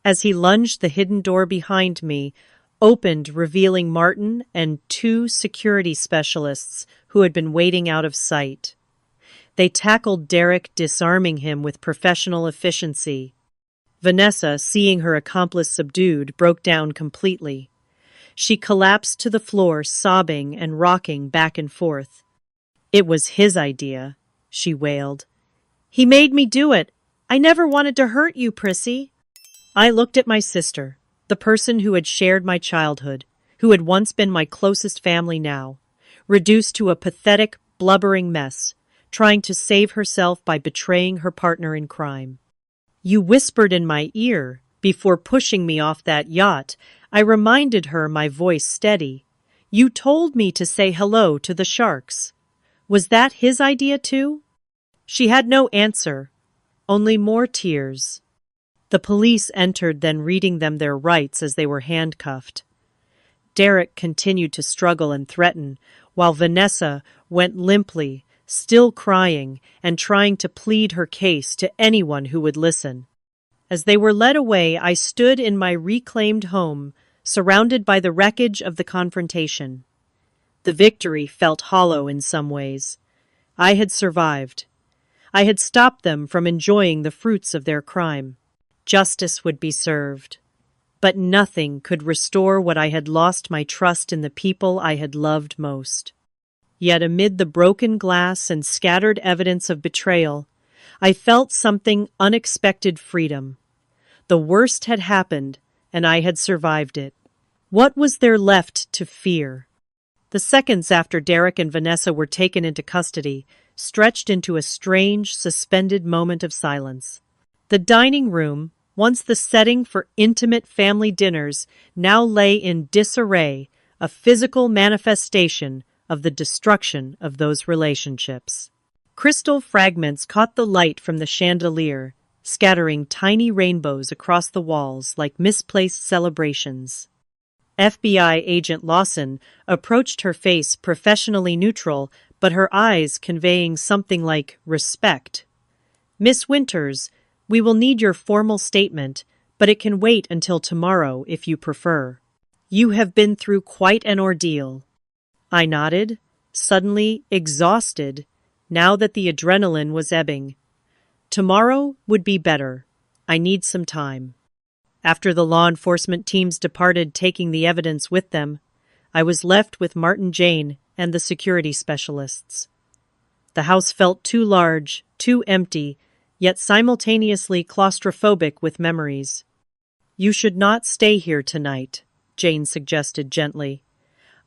As he lunged, the hidden door behind me opened, revealing Martin and two security specialists who had been waiting out of sight. They tackled Derek, disarming him with professional efficiency. Vanessa, seeing her accomplice subdued, broke down completely. She collapsed to the floor, sobbing and rocking back and forth. "It was his idea," she wailed. "He made me do it. I never wanted to hurt you, Prissy." I looked at my sister, the person who had shared my childhood, who had once been my closest family now, reduced to a pathetic, blubbering mess, trying to save herself by betraying her partner in crime. "You whispered in my ear before pushing me off that yacht," I reminded her, my voice steady. "You told me to say hello to the sharks. Was that his idea too?" She had no answer, only more tears. The police entered, then reading them their rights as they were handcuffed. Derek continued to struggle and threaten, while Vanessa went limply, still crying and trying to plead her case to anyone who would listen. As they were led away, I stood in my reclaimed home, surrounded by the wreckage of the confrontation. The victory felt hollow in some ways. I had survived. I had stopped them from enjoying the fruits of their crime. Justice would be served. But nothing could restore what I had lost: my trust in the people I had loved most. Yet amid the broken glass and scattered evidence of betrayal, I felt something unexpected: freedom. The worst had happened, and I had survived it. What was there left to fear? The seconds after Derek and Vanessa were taken into custody stretched into a strange, suspended moment of silence. The dining room, once the setting for intimate family dinners, now lay in disarray, a physical manifestation of the destruction of those relationships. Crystal fragments caught the light from the chandelier, scattering tiny rainbows across the walls like misplaced celebrations. FBI agent Lawson approached her, face professionally neutral, but her eyes conveying something like respect. "Miss Winters, we will need your formal statement, but it can wait until tomorrow if you prefer. You have been through quite an ordeal." I nodded, suddenly exhausted, now that the adrenaline was ebbing. "Tomorrow would be better. I need some time." After the law enforcement teams departed, taking the evidence with them, I was left with Martin, Jane, and the security specialists. The house felt too large, too empty, yet simultaneously claustrophobic with memories. "You should not stay here tonight," Jane suggested gently.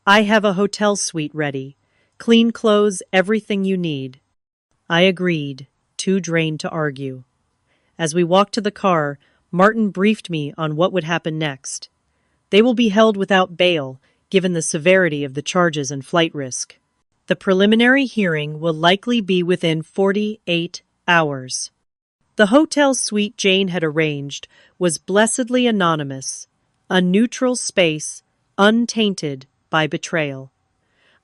"I have a hotel suite ready. Clean clothes, everything you need." I agreed, too drained to argue. As we walked to the car, Martin briefed me on what would happen next. They will be held without bail, given the severity of the charges and flight risk. The preliminary hearing will likely be within 48 hours. The hotel suite Jane had arranged was blessedly anonymous, a neutral space untainted by betrayal.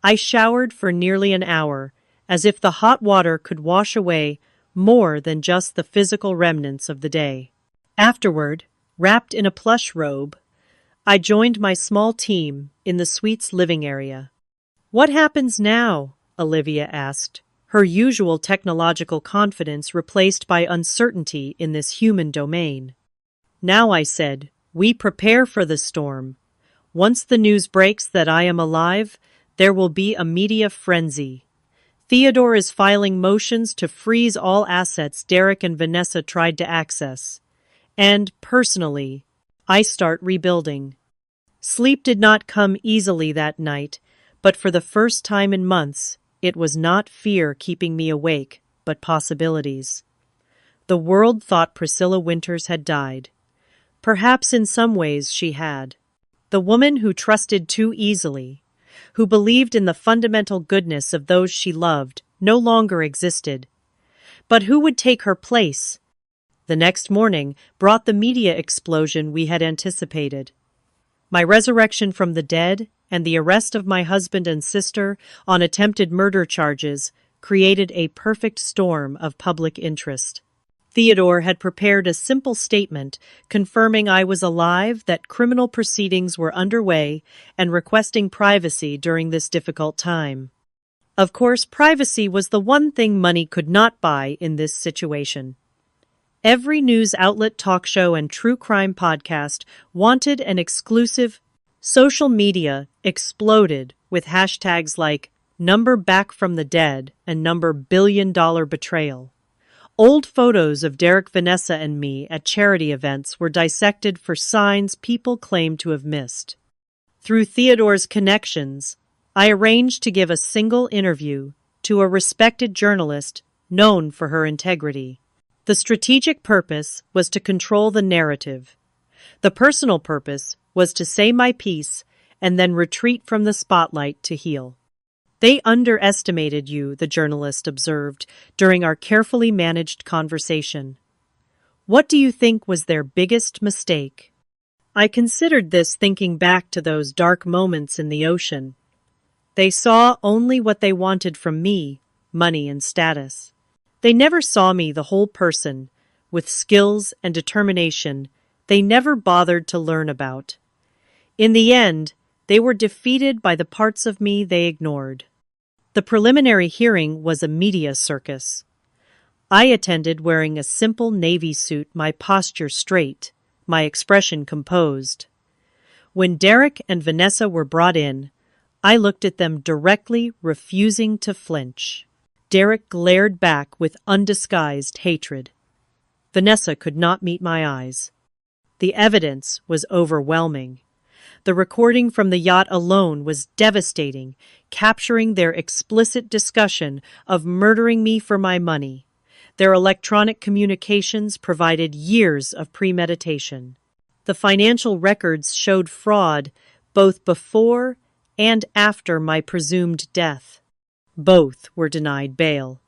I showered for nearly an hour, as if the hot water could wash away more than just the physical remnants of the day. Afterward, wrapped in a plush robe, I joined my small team in the suite's living area. "What happens now?" Olivia asked, her usual technological confidence replaced by uncertainty in this human domain. "Now," I said, "we prepare for the storm. Once the news breaks that I am alive, there will be a media frenzy. Theodore is filing motions to freeze all assets Derek and Vanessa tried to access. And, personally, I start rebuilding." Sleep did not come easily that night, but for the first time in months, it was not fear keeping me awake, but possibilities. The world thought Priscilla Winters had died. Perhaps in some ways she had. The woman who trusted too easily, who believed in the fundamental goodness of those she loved, no longer existed. But who would take her place? The next morning brought the media explosion we had anticipated. My resurrection from the dead and the arrest of my husband and sister on attempted murder charges created a perfect storm of public interest. Theodore had prepared a simple statement confirming I was alive, that criminal proceedings were underway, and requesting privacy during this difficult time. Of course, privacy was the one thing money could not buy in this situation. Every news outlet, talk show, and true crime podcast wanted an exclusive. Social media exploded with hashtags like number back from the dead and number billion-dollar betrayal. Old photos of Derek, Vanessa, and me at charity events were dissected for signs people claimed to have missed. Through Theodore's connections, I arranged to give a single interview to a respected journalist known for her integrity. The strategic purpose was to control the narrative. The personal purpose was to say my piece and then retreat from the spotlight to heal. They underestimated you, the journalist observed during our carefully managed conversation. What do you think was their biggest mistake? I considered this, thinking back to those dark moments in the ocean. They saw only what they wanted from me, money and status. They never saw me the whole person, with skills and determination they never bothered to learn about. In the end, they were defeated by the parts of me they ignored. The preliminary hearing was a media circus. I attended wearing a simple navy suit, my posture straight, my expression composed. When Derek and Vanessa were brought in, I looked at them directly, refusing to flinch. Derek glared back with undisguised hatred. Vanessa could not meet my eyes. The evidence was overwhelming. The recording from the yacht alone was devastating, capturing their explicit discussion of murdering me for my money. Their electronic communications provided years of premeditation. The financial records showed fraud both before and after my presumed death. Both were denied bail.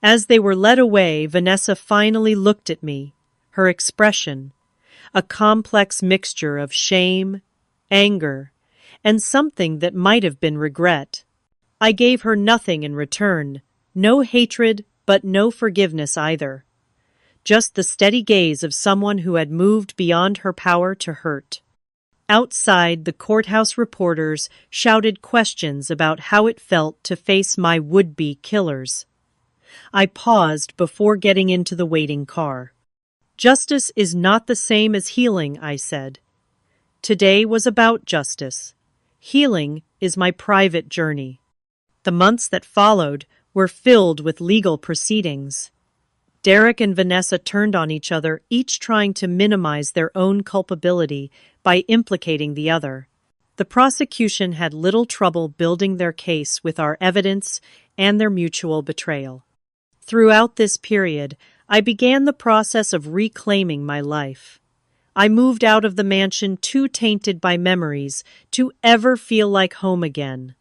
As they were led away, Vanessa finally looked at me, her expression, a complex mixture of shame, anger, and something that might have been regret. I gave her nothing in return, no hatred, but no forgiveness either. Just the steady gaze of someone who had moved beyond her power to hurt. Outside, the courthouse reporters shouted questions about how it felt to face my would-be killers. I paused before getting into the waiting car. Justice is not the same as healing, I said. Today was about justice. Healing is my private journey. The months that followed were filled with legal proceedings. Derek and Vanessa turned on each other, each trying to minimize their own culpability by implicating the other. The prosecution had little trouble building their case with our evidence and their mutual betrayal. Throughout this period, I began the process of reclaiming my life. I moved out of the mansion too tainted by memories to ever feel like home again.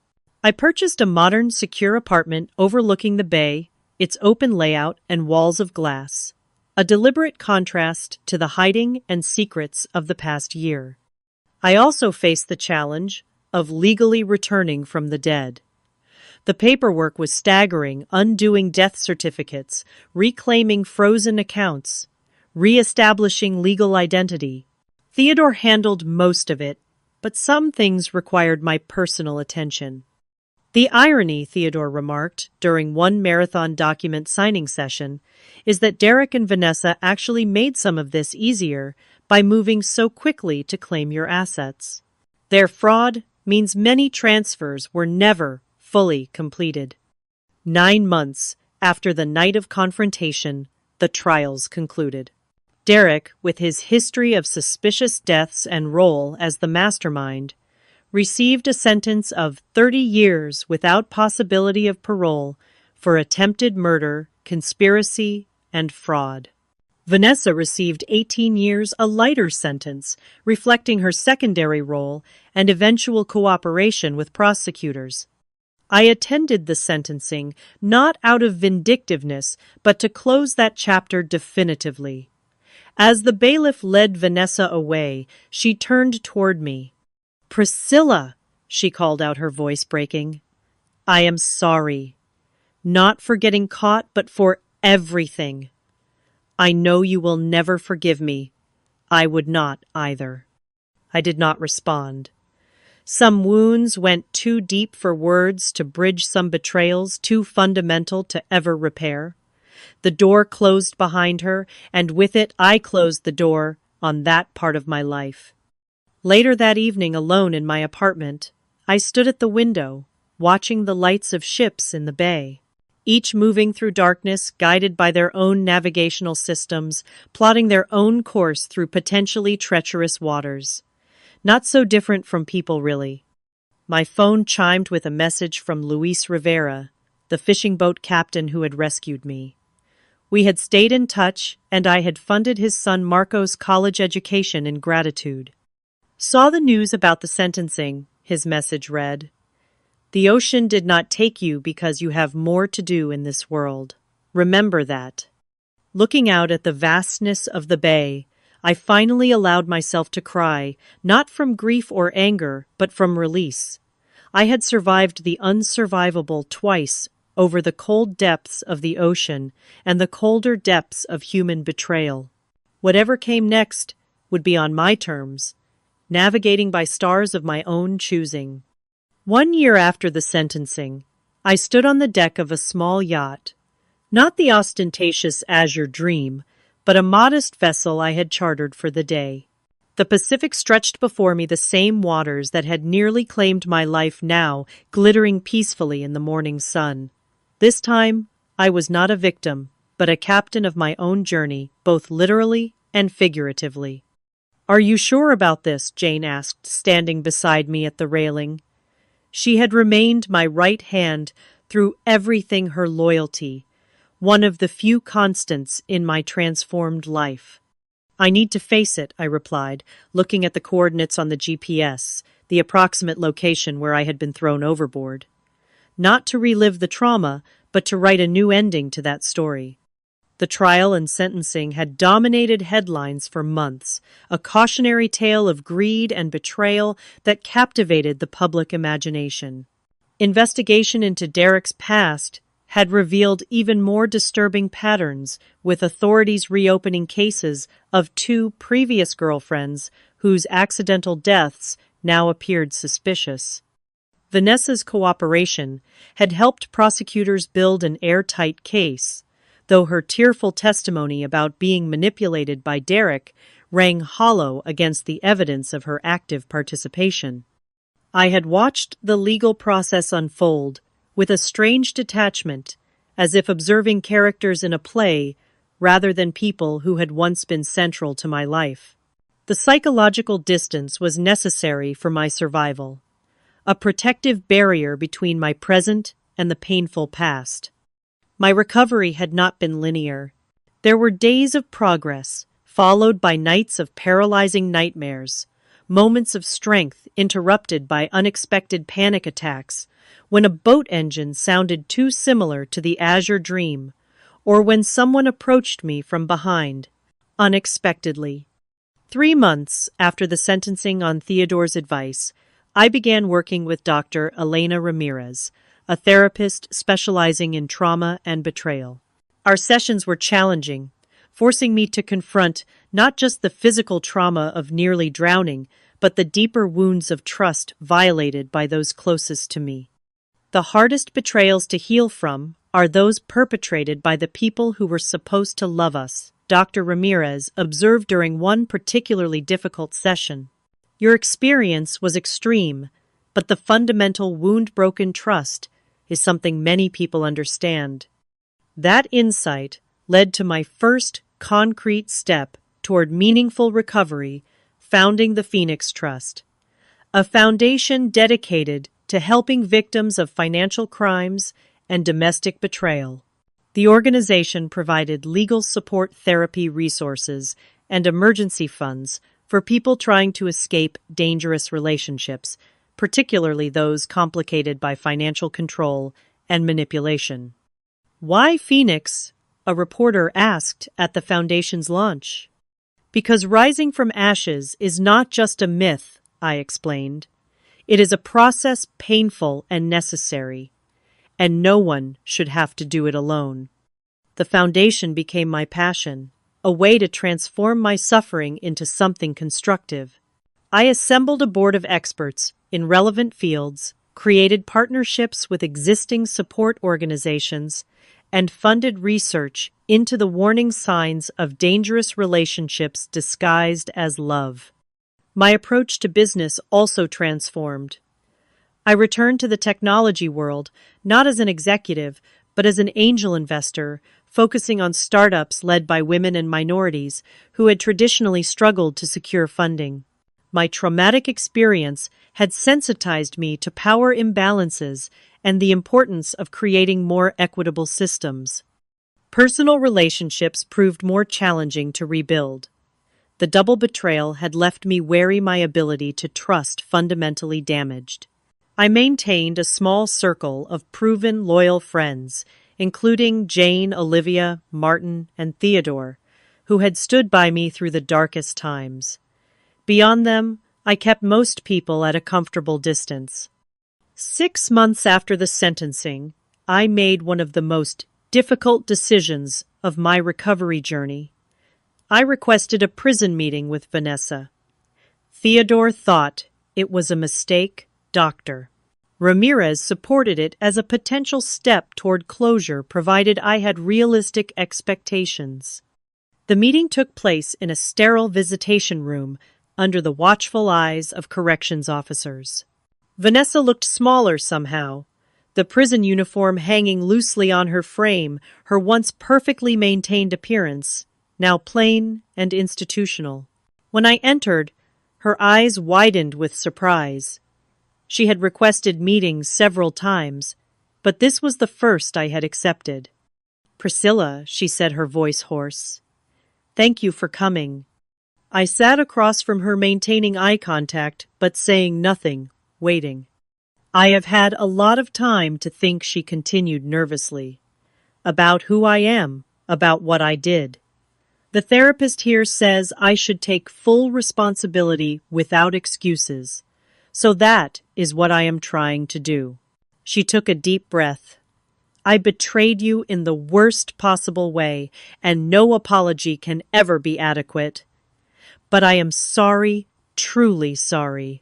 I purchased a modern, secure apartment overlooking the bay, its open layout and walls of glass, a deliberate contrast to the hiding and secrets of the past year. I also faced the challenge of legally returning from the dead. The paperwork was staggering, undoing death certificates, reclaiming frozen accounts, re-establishing legal identity. Theodore handled most of it, but some things required my personal attention. The irony, Theodore remarked during one marathon document signing session, is that Derek and Vanessa actually made some of this easier by moving so quickly to claim your assets. Their fraud means many transfers were never fully completed. 9 months after the night of confrontation, the trials concluded. Derek, with his history of suspicious deaths and role as the mastermind, received a sentence of 30 years without possibility of parole for attempted murder, conspiracy, and fraud. Vanessa received 18 years, a lighter sentence, reflecting her secondary role and eventual cooperation with prosecutors. I attended the sentencing not out of vindictiveness, but to close that chapter definitively. As the bailiff led Vanessa away, she turned toward me. "Priscilla," she called out, her voice breaking. "I am sorry. Not for getting caught, but for everything. I know you will never forgive me. I would not either." I did not respond. Some wounds went too deep for words to bridge, some betrayals too fundamental to ever repair. The door closed behind her, and with it I closed the door on that part of my life. Later that evening, alone in my apartment, I stood at the window, watching the lights of ships in the bay, each moving through darkness, guided by their own navigational systems, plotting their own course through potentially treacherous waters. Not so different from people, really. My phone chimed with a message from Luis Rivera, the fishing boat captain who had rescued me. We had stayed in touch, and I had funded his son Marco's college education in gratitude. "Saw the news about the sentencing," his message read. "The ocean did not take you because you have more to do in this world. Remember that." Looking out at the vastness of the bay, I finally allowed myself to cry, not from grief or anger, but from release. I had survived the unsurvivable twice over the cold depths of the ocean and the colder depths of human betrayal. Whatever came next would be on my terms, navigating by stars of my own choosing. 1 year after the sentencing, I stood on the deck of a small yacht, not the ostentatious Azure Dream, but a modest vessel I had chartered for the day. The Pacific stretched before me, the same waters that had nearly claimed my life now glittering peacefully in the morning sun. This time, I was not a victim, but a captain of my own journey, both literally and figuratively. "Are you sure about this?" Jane asked, standing beside me at the railing. She had remained my right hand through everything, her loyalty, one of the few constants in my transformed life. "I need to face it," I replied, looking at the coordinates on the GPS, the approximate location where I had been thrown overboard. Not to relive the trauma, but to write a new ending to that story. The trial and sentencing had dominated headlines for months, a cautionary tale of greed and betrayal that captivated the public imagination. Investigation into Derek's past had revealed even more disturbing patterns, with authorities reopening cases of 2 previous girlfriends whose accidental deaths now appeared suspicious. Vanessa's cooperation had helped prosecutors build an airtight case, though her tearful testimony about being manipulated by Derek rang hollow against the evidence of her active participation. I had watched the legal process unfold with a strange detachment, as if observing characters in a play rather than people who had once been central to my life. The psychological distance was necessary for my survival, a protective barrier between my present and the painful past. My recovery had not been linear. There were days of progress, followed by nights of paralyzing nightmares, moments of strength interrupted by unexpected panic attacks, when a boat engine sounded too similar to the Azure Dream, or when someone approached me from behind, unexpectedly. 3 months after the sentencing, on Theodore's advice, I began working with Dr. Elena Ramirez, a therapist specializing in trauma and betrayal. Our sessions were challenging, forcing me to confront not just the physical trauma of nearly drowning, but the deeper wounds of trust violated by those closest to me. The hardest betrayals to heal from are those perpetrated by the people who were supposed to love us, Dr. Ramirez observed during one particularly difficult session. "Your experience was extreme, but the fundamental wound-broken trust is something many people understand." That insight led to my first concrete step toward meaningful recovery, founding the Phoenix Trust, a foundation dedicated to helping victims of financial crimes and domestic betrayal. The organization provided legal support, therapy resources, and emergency funds for people trying to escape dangerous relationships, particularly those complicated by financial control and manipulation. Why Phoenix? A reporter asked at the foundation's launch. Because rising from ashes is not just a myth, I explained. It is a process painful and necessary, and no one should have to do it alone. The foundation became my passion, a way to transform my suffering into something constructive. I assembled a board of experts in relevant fields, created partnerships with existing support organizations, and funded research into the warning signs of dangerous relationships disguised as love. My approach to business also transformed. I returned to the technology world, not as an executive, but as an angel investor, focusing on startups led by women and minorities who had traditionally struggled to secure funding. My traumatic experience had sensitized me to power imbalances and the importance of creating more equitable systems. Personal relationships proved more challenging to rebuild. The double betrayal had left me wary, my ability to trust fundamentally damaged. I maintained a small circle of proven loyal friends, including Jane, Olivia, Martin, and Theodore, who had stood by me through the darkest times. Beyond them, I kept most people at a comfortable distance. 6 months after the sentencing, I made one of the most difficult decisions of my recovery journey. I requested a prison meeting with Vanessa. Theodore thought it was a mistake, Dr. Ramirez supported it as a potential step toward closure, provided I had realistic expectations. The meeting took place in a sterile visitation room under the watchful eyes of corrections officers. Vanessa looked smaller somehow, the prison uniform hanging loosely on her frame, her once perfectly maintained appearance, now plain and institutional. When I entered, her eyes widened with surprise. She had requested meetings several times, but this was the first I had accepted. "Priscilla," she said, her voice hoarse. "Thank you for coming." I sat across from her, maintaining eye contact, but saying nothing, waiting. "I have had a lot of time to think," she continued nervously. "About who I am, about what I did. The therapist here says I should take full responsibility without excuses. So that is what I am trying to do." She took a deep breath. "I betrayed you in the worst possible way, and no apology can ever be adequate. But I am sorry, truly sorry."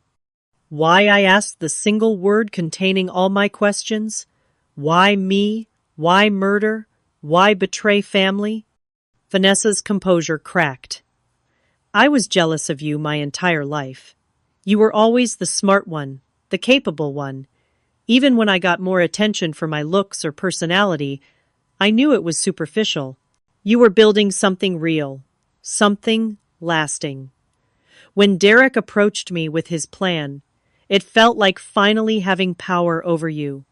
Why, I asked, the single word containing all my questions? Why me? Why murder? Why betray family? Vanessa's composure cracked. "I was jealous of you my entire life. You were always the smart one, the capable one. Even when I got more attention for my looks or personality, I knew it was superficial. You were building something real, something lasting. When Derek approached me with his plan, it felt like finally having power over you."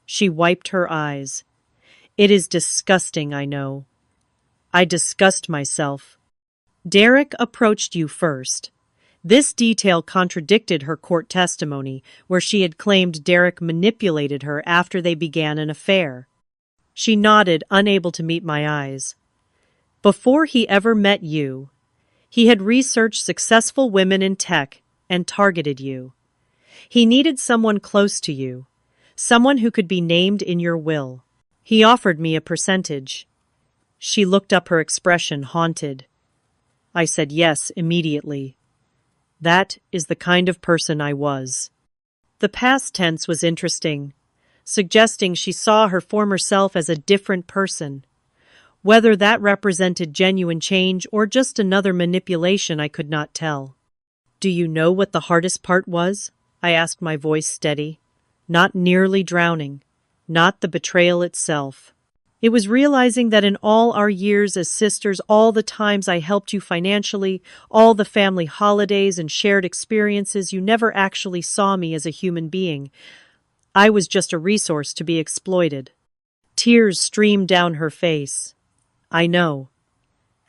She wiped her eyes. "It is disgusting, I know. I disgust myself. Derek approached you first." This detail contradicted her court testimony, where she had claimed Derek manipulated her after they began an affair. She nodded, unable to meet my eyes. "Before he ever met you, he had researched successful women in tech and targeted you. He needed someone close to you, someone who could be named in your will. He offered me a percentage." She looked up, her expression haunted. I said yes immediately. That is the kind of person I was. The past tense was interesting, suggesting she saw her former self as a different person. Whether that represented genuine change or just another manipulation, I could not tell. "Do you know what the hardest part was?" I asked, my voice steady. "Not nearly drowning, not the betrayal itself. It was realizing that in all our years as sisters, all the times I helped you financially, all the family holidays and shared experiences, you never actually saw me as a human being. I was just a resource to be exploited." Tears streamed down her face. I know,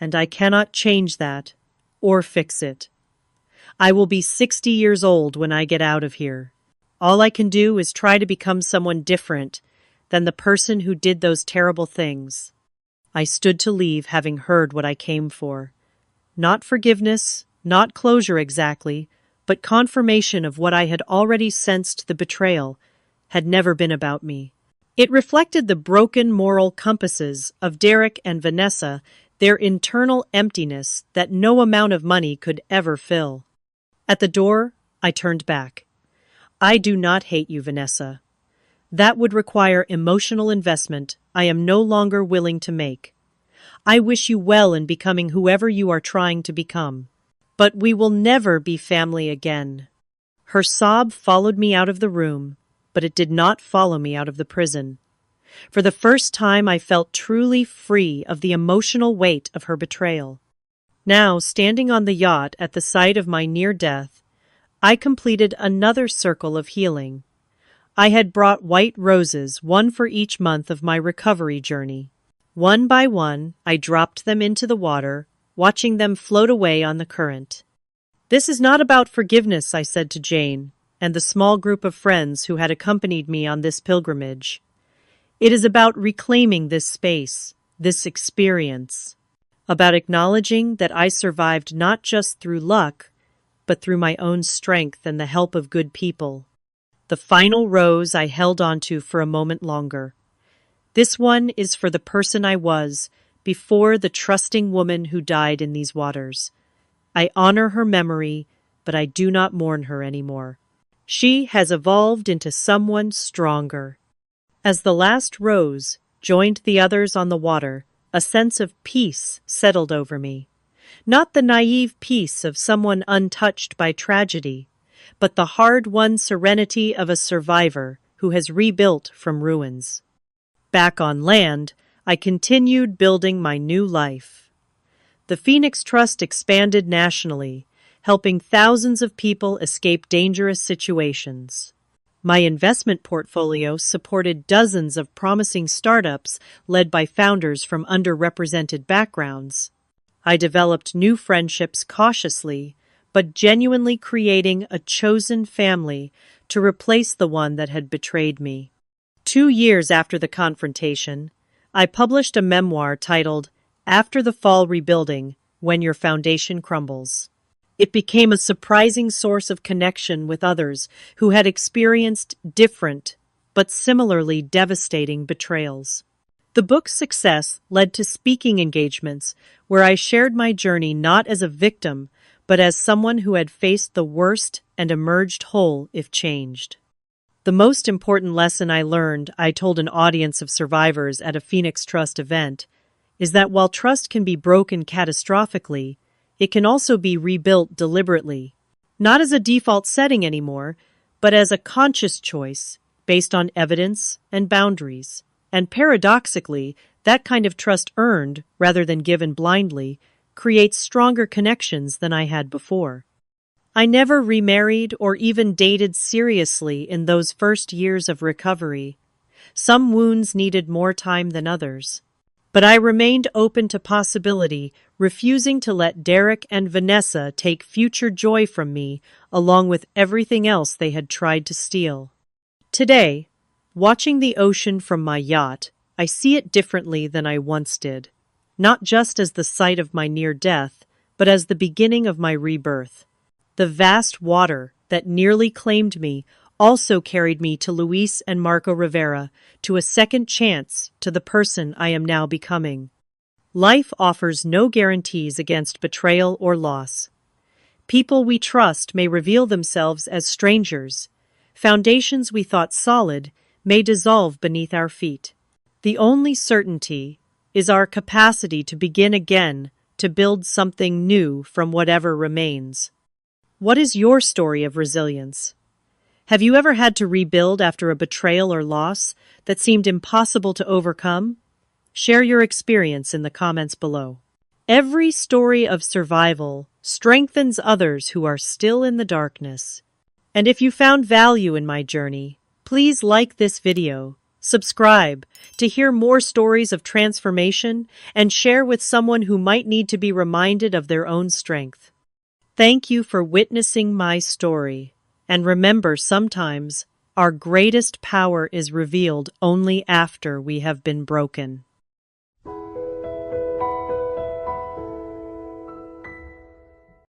and I cannot change that or fix it. I will be 60 years old when I get out of here. All I can do is try to become someone different than the person who did those terrible things. I stood to leave, having heard what I came for. Not forgiveness, not closure exactly, but confirmation of what I had already sensed. The betrayal had never been about me. It reflected the broken moral compasses of Derek and Vanessa, their internal emptiness that no amount of money could ever fill. At the door, I turned back. I do not hate you, Vanessa. That would require emotional investment I am no longer willing to make. I wish you well in becoming whoever you are trying to become. But we will never be family again. Her sob followed me out of the room, but it did not follow me out of the prison. For the first time, I felt truly free of the emotional weight of her betrayal. Now, standing on the yacht at the site of my near death, I completed another circle of healing. I had brought white roses, one for each month of my recovery journey. One by one, I dropped them into the water, watching them float away on the current. This is not about forgiveness, I said to Jane and the small group of friends who had accompanied me on this pilgrimage. It is about reclaiming this space, this experience, about acknowledging that I survived not just through luck, but through my own strength and the help of good people. The final rose I held onto for a moment longer. This one is for the person I was before the trusting woman who died in these waters. I honor her memory, but I do not mourn her anymore. She has evolved into someone stronger. As the last rose joined the others on the water, a sense of peace settled over me. Not the naive peace of someone untouched by tragedy, but the hard-won serenity of a survivor who has rebuilt from ruins. Back on land, I continued building my new life. The Phoenix Trust expanded nationally, helping thousands of people escape dangerous situations. My investment portfolio supported dozens of promising startups led by founders from underrepresented backgrounds. I developed new friendships cautiously, but genuinely creating a chosen family to replace the one that had betrayed me. 2 years after the confrontation, I published a memoir titled After the Fall Rebuilding, When Your Foundation Crumbles. It became a surprising source of connection with others who had experienced different, but similarly devastating betrayals. The book's success led to speaking engagements where I shared my journey not as a victim, but as someone who had faced the worst and emerged whole if changed. The most important lesson I learned, I told an audience of survivors at a Phoenix Trust event, is that while trust can be broken catastrophically, it can also be rebuilt deliberately, not as a default setting anymore, but as a conscious choice based on evidence and boundaries. And paradoxically, that kind of trust earned, rather than given blindly, creates stronger connections than I had before. I never remarried or even dated seriously in those first years of recovery. Some wounds needed more time than others. But I remained open to possibility, refusing to let Derek and Vanessa take future joy from me, along with everything else they had tried to steal. Today, watching the ocean from my yacht, I see it differently than I once did. Not just as the site of my near death, but as the beginning of my rebirth. The vast water that nearly claimed me also carried me to Luis and Marco Rivera, to a second chance to the person I am now becoming. Life offers no guarantees against betrayal or loss. People we trust may reveal themselves as strangers. Foundations we thought solid may dissolve beneath our feet. The only certainty is our capacity to begin again, to build something new from whatever remains. What is your story of resilience? Have you ever had to rebuild after a betrayal or loss that seemed impossible to overcome? Share your experience in the comments below. Every story of survival strengthens others who are still in the darkness. And if you found value in my journey, please like this video, Subscribe to hear more stories of transformation and share with someone who might need to be reminded of their own strength. Thank you for witnessing my story. And remember, sometimes our greatest power is revealed only after we have been broken.